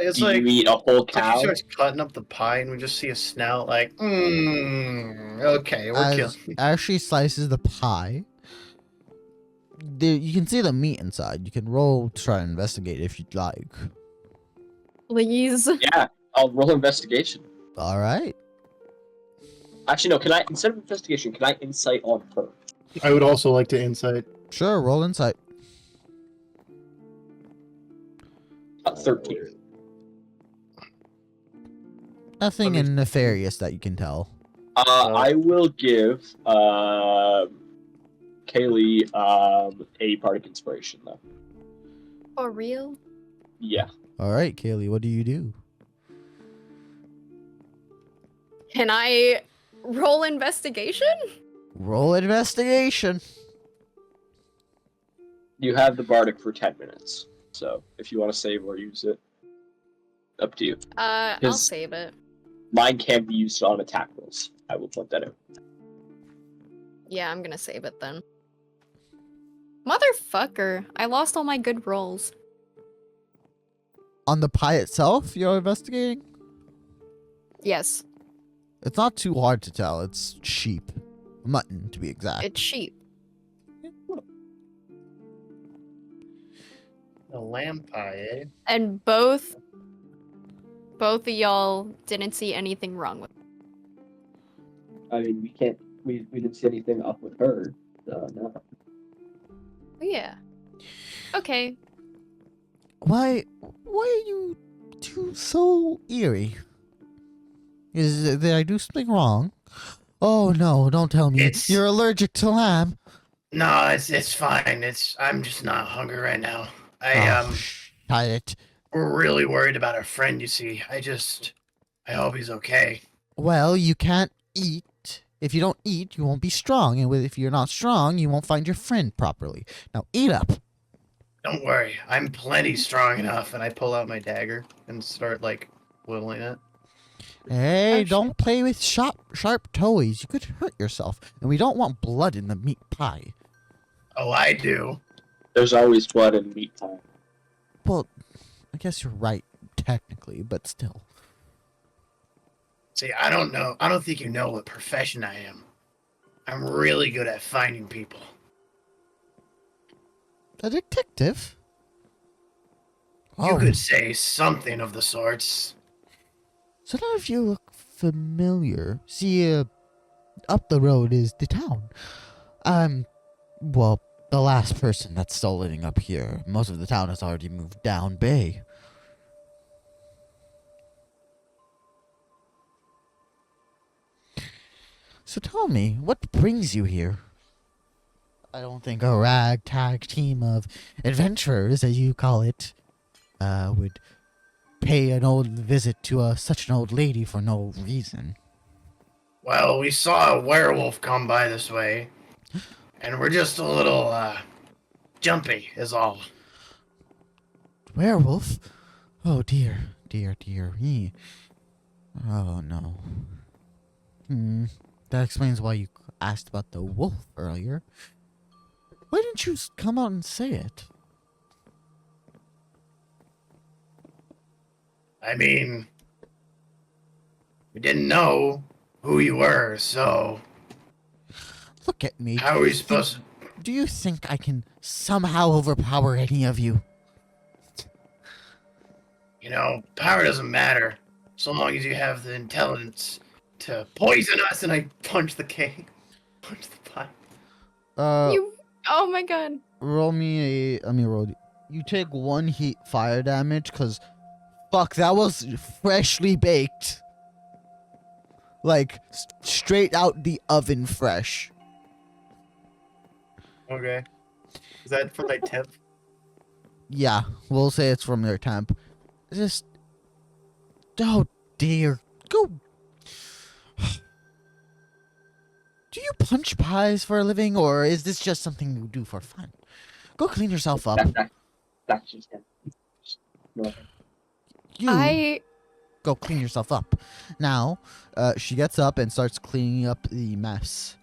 It's Do like you eat a whole it's like cow? she starts cutting up the pie, and we just see a snout like, okay, we're As killing. as she slices the pie, you can see the meat inside. You can roll to try and investigate if you'd like. Please. Yeah, I'll roll investigation. All right. Actually, no. Can I, instead of investigation, can I insight on her? I would also like to insight. Sure, roll insight. 13. Nothing Let me- nefarious that you can tell. I will give Kaylee a bardic inspiration though. For real? Yeah. All right, Kaylee, what do you do? Can I roll investigation? Roll investigation. You have the bardic for 10 minutes. So if you want to save or use it, up to you. I'll 'Cause- save it. Mine can be used on attack rolls. I will point that out. Yeah, I'm gonna save it then. Motherfucker, I lost all my good rolls. On the pie itself, you're investigating? Yes, It's not too hard to tell. It's sheep. Mutton, to be exact. it's sheep. A lamb pie, eh? And both of y'all didn't see anything wrong with it. I mean, we didn't see anything up with her. No. Yeah. Okay. Why are you two so eerie? Did I do something wrong? Oh no, don't tell me. It's- You're allergic to lamb. No, it's fine. I'm just not hungry right now. Oh, shut it. We're really worried about our friend. You see, I hope he's okay. Well, you can't eat. If you don't eat, you won't be strong. And if you're not strong, you won't find your friend properly. Now, eat up. Don't worry, I'm plenty strong enough. And I pull out my dagger and start like whittling it. Hey, Oh, don't play with sharp toys. You could hurt yourself. And we don't want blood in the meat pie. Oh, I do. There's always blood in meat pie. Well, I guess you're right, technically, but still. See, I don't know. I don't think you know what profession I am. I'm really good at finding people. A detective? You could say something of the sorts. So none of you look familiar. See, up the road is the town. Well, the last person that's still living up here. Most of the town has already moved down bay. So tell me, what brings you here? I don't think a ragtag team of adventurers, as you call it, would pay an old visit to such an old lady for no reason. Well, we saw a werewolf come by this way, and we're just a little, jumpy, is all. Werewolf? Oh dear, dear, dear me. Oh no. That explains why you asked about the wolf earlier. Why didn't you come out and say it? I mean, we didn't know who you were, so Look at me. how are we supposed to... Do you think I can somehow overpower any of you? You know, power doesn't matter, so long as you have the intelligence to poison us. And I punch the cake. Punch the pie. Oh my god. Roll me a... roll... You take 1 heat fire damage, because... Fuck, that was freshly baked. Like, straight out the oven fresh. Okay. Is that for my tip? Yeah, we'll say it's from their temp. Just... Oh dear. Go... Do you punch pies for a living, or is this just something you do for fun? Go clean yourself up. That's just it. No. You go clean yourself up. Now, she gets up and starts cleaning up the mess.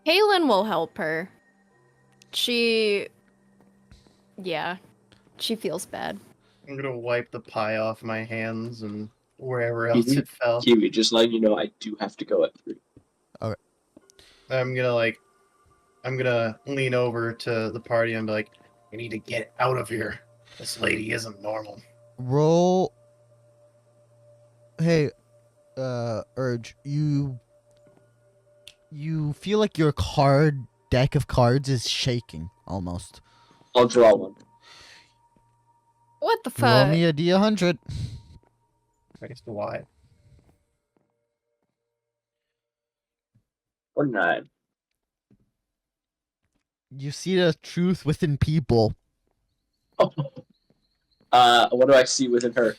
Kaylin will help her. Yeah, she feels bad. I'm gonna wipe the pie off my hands and wherever else it fell. Kiwi, just letting you know I do have to go at 3. Okay. I'm gonna lean over to the party and be like, "We need to get out of here. This lady isn't normal." Roll. Hey, Urge, you feel like your deck of cards is shaking almost. I'll draw one. What the Roll fuck? me a D100. I guess why? Or 9. You see the truth within people. What do I see within her?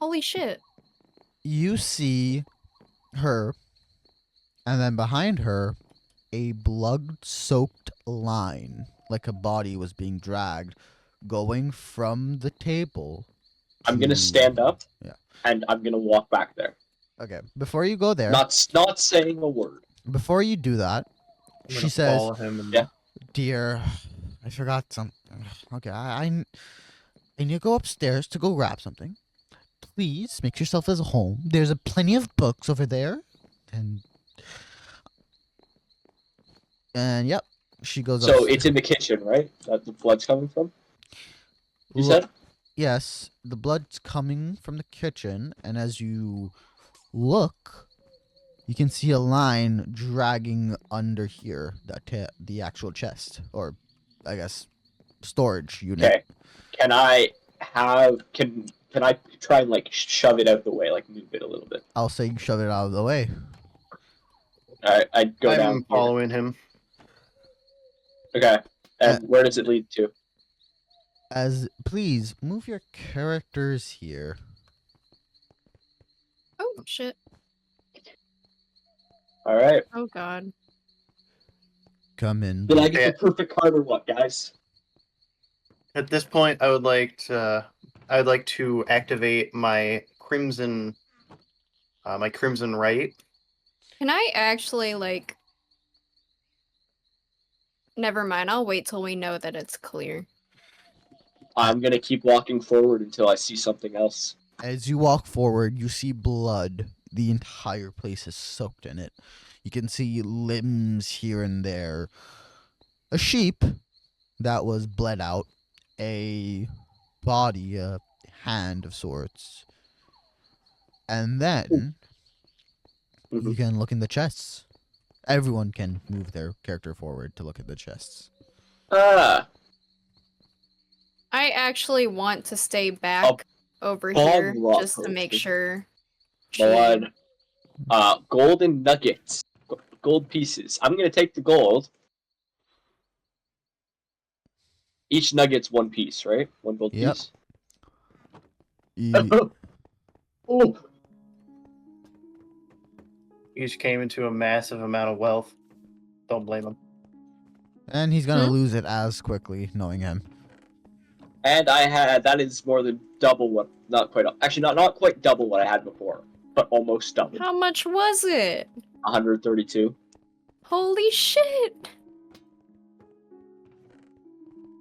Holy shit. You see her, and then behind her, a blood-soaked line, like a body was being dragged, going from the table. I'm gonna stand up. Yeah. And I'm gonna walk back there. Okay. Before you go there, Not saying a word. before you do that, I'm gonna she says, follow him and... Yeah. "Dear, I forgot something. Okay, I need to go upstairs to go grab something. Please make yourself at home. There's plenty of books over there." And yep, she goes So upstairs. it's in the kitchen, right? That the blood's coming from? You Look- said? Yes, the blood's coming from the kitchen, and as you look, you can see a line dragging under here, the actual chest, or I guess storage unit. Okay. Can I try and like shove it out of the way, like move it a little bit? I'll say you shove it out of the way. Alright, I'd go down I'm here. following him. Okay. And where does it lead to? Please move your characters here. Oh shit. Alright. Oh god. Come in. Did I get Yeah. the perfect card or what, guys? At this point, I would like to activate my crimson right. Can I actually like? Never mind. I'll wait till we know that it's clear. I'm gonna keep walking forward until I see something else. As you walk forward, you see blood. The entire place is soaked in it. You can see limbs here and there. A sheep that was bled out. A body, a hand of sorts. And then you can look in the chests. Everyone can move their character forward to look at the chests. Ah! I actually want to stay back over here rock just to make potion. sure. Blood. Golden nuggets. Gold pieces. I'm gonna take the gold. Each nugget's one piece, right? One gold Yep. piece. You, Oh! He just came into a massive amount of wealth. Don't blame him. and he's gonna lose it as quickly, knowing him. And that is more than double what, not quite double what I had before, but almost double. How much was it? 132. Holy shit!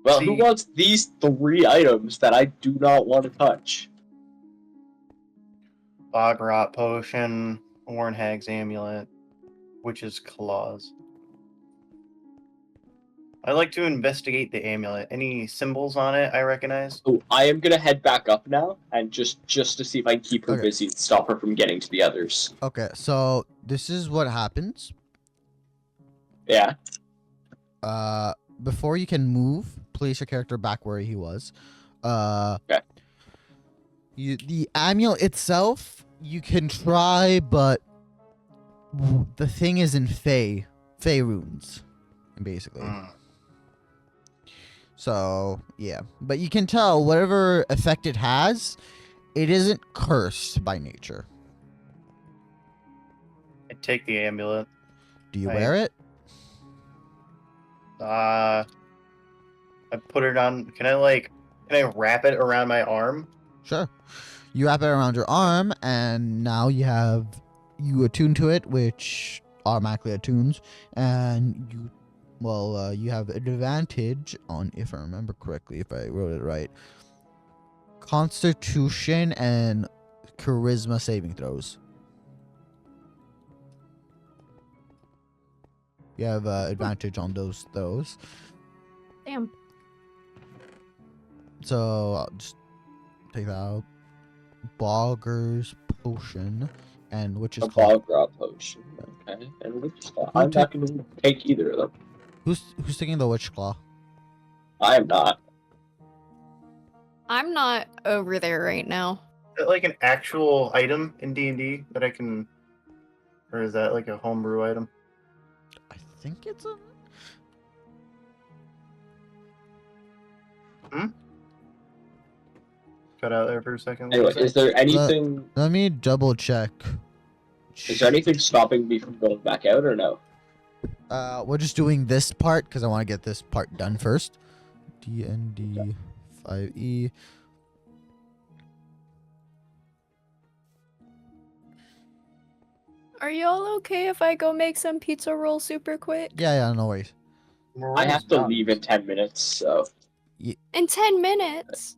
Well, who wants these 3 items that I do not want to touch? Bog rot potion, Warren Hag's amulet, witch's claws. I'd like to investigate the amulet. Any symbols on it I recognize? So I am gonna head back up now and just to see if I can keep her Okay. busy and stop her from getting to the others. Okay, so this is what happens. Yeah. Before you can move, place your character back where he was. Okay. The amulet itself, you can try, but the thing is in Fey runes, basically. So, yeah. But you can tell whatever effect it has, it isn't cursed by nature. I take the amulet. Do you wear it? I put it on. Can I wrap it around my arm? Sure. You wrap it around your arm, and now you attune to it, which automatically attunes, and you have an advantage on, if I remember correctly, if I wrote it right, Constitution and Charisma saving throws. You have advantage on those throws. Damn. So I'll just take that out. Bogger's potion and which is A bog rot potion. Okay. And witch's claw. I'm not gonna take either of them. Who's taking the witch claw? I am not. I'm not over there right now. Is that like an actual item in D&D that I can, or is that like a homebrew item? I think it's a. Cut out there for a second. Anyway, is there anything? Let me double check. Is there anything stopping me from going back out or no? We're just doing this part because I want to get this part done first. DND 5E. Are y'all okay if I go make some pizza rolls super quick? Yeah, no worries. I have to leave in 10 mintes, so In 10 minutes?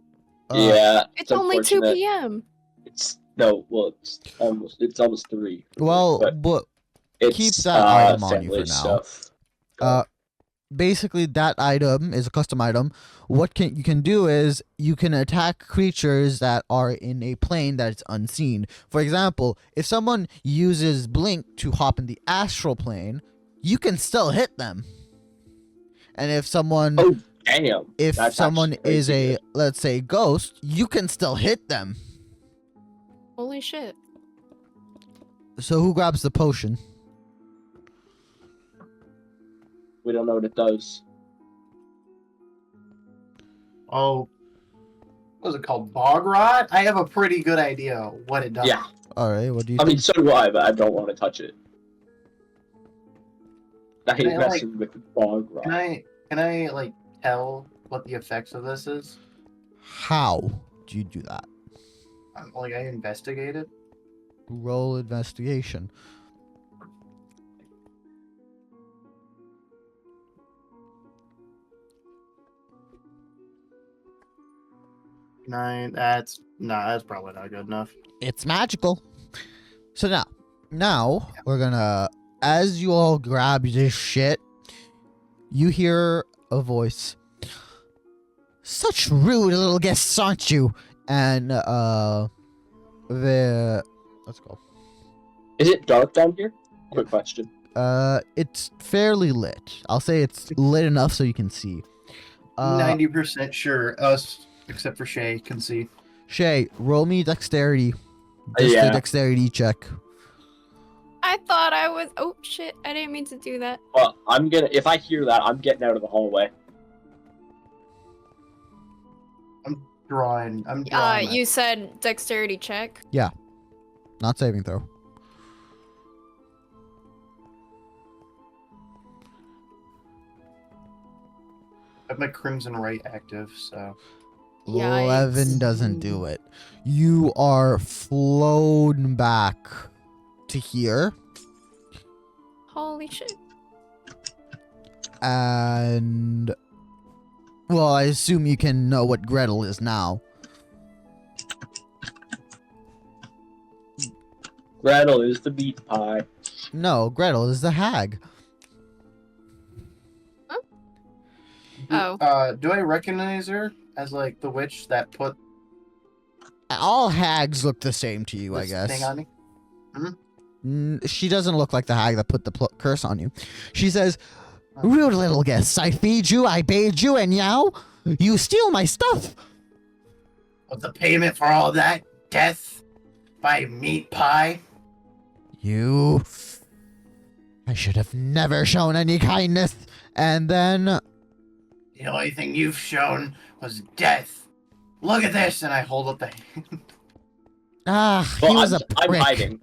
yeah. It's only 2 unfortunate. p.m. It's almost 3. Well, but it's, keep that item on you family for now. stuff. Basically that item is a custom item. What you can do is you can attack creatures that are in a plane that is unseen. For example, if someone uses blink to hop in the astral plane, you can still hit them. And if someone Damn. if That's someone actually is crazy a good. let's say ghost, you can still hit them. Holy shit. So who grabs the potion? We don't know what it does. Oh, what was it called? Bog rot? I have a pretty good idea what it does. Yeah. All right. What do you I think? mean, so do I, but I don't want to touch it. I hate I like- messing with bog rot. Can I like tell what the effects of this is? How do you do that? Like I investigated. Roll investigation. Nine. That's probably not good enough. It's magical. So now we're gonna, as you all grab this shit, you hear a voice. Such rude little guests, aren't you? And let's go. Is it dark down here? Quick question. It's fairly lit. I'll say it's lit enough so you can see. 90% sure. Us, except for Shay, can see. Shay, roll me dexterity. Just a Yeah. dexterity check. I thought I was. Oh shit! I didn't mean to do that. Well, if I hear that, I'm getting out of the hallway. I'm drawing. that. You said dexterity check. Not saving throw. I have my Crimson Right active, so. 11 Yikes. doesn't do it. You are flown back to here, Holy shit! and well, I assume you can know what Gretel is now. Gretel is the meat pie. No, Gretel is the hag. Oh. Do I recognize her as like the witch that put All hags look the same to you, I this guess. thing on me? She doesn't look like the hag that put the curse on you. She says, "Rude little guests, I feed you, I bathe you, and now you steal my stuff." What's the payment for all that? Death by meat pie? You... I should have never shown any kindness. And then... The only thing you've shown was death. Look at this, and I hold up the hand. he was I'm, a I'm prick. hiding.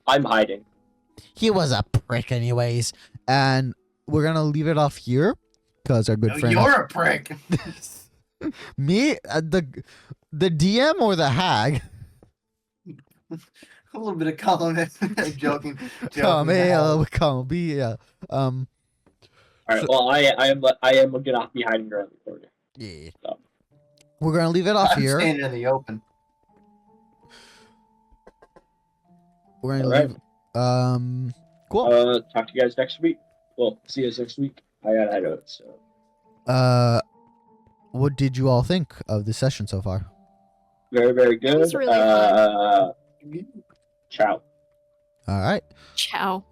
I'm hiding. He was a prick anyways. And we're gonna leave it off here. Because our good No, friend... you're a prick. Me? The DM or the hag? A little bit of column. joking. Come here, come be here. All right. So- Well, I am gonna be hiding around the corner. Yeah. So. We're gonna leave it off I'm here. standing in the open. We're gonna Alright. leave. Cool. Talk to you guys next week. Well, see you guys next week. I gotta head out. So. What did you all think of the session so far? Very, very good. was really fun. Ciao. All right. Ciao.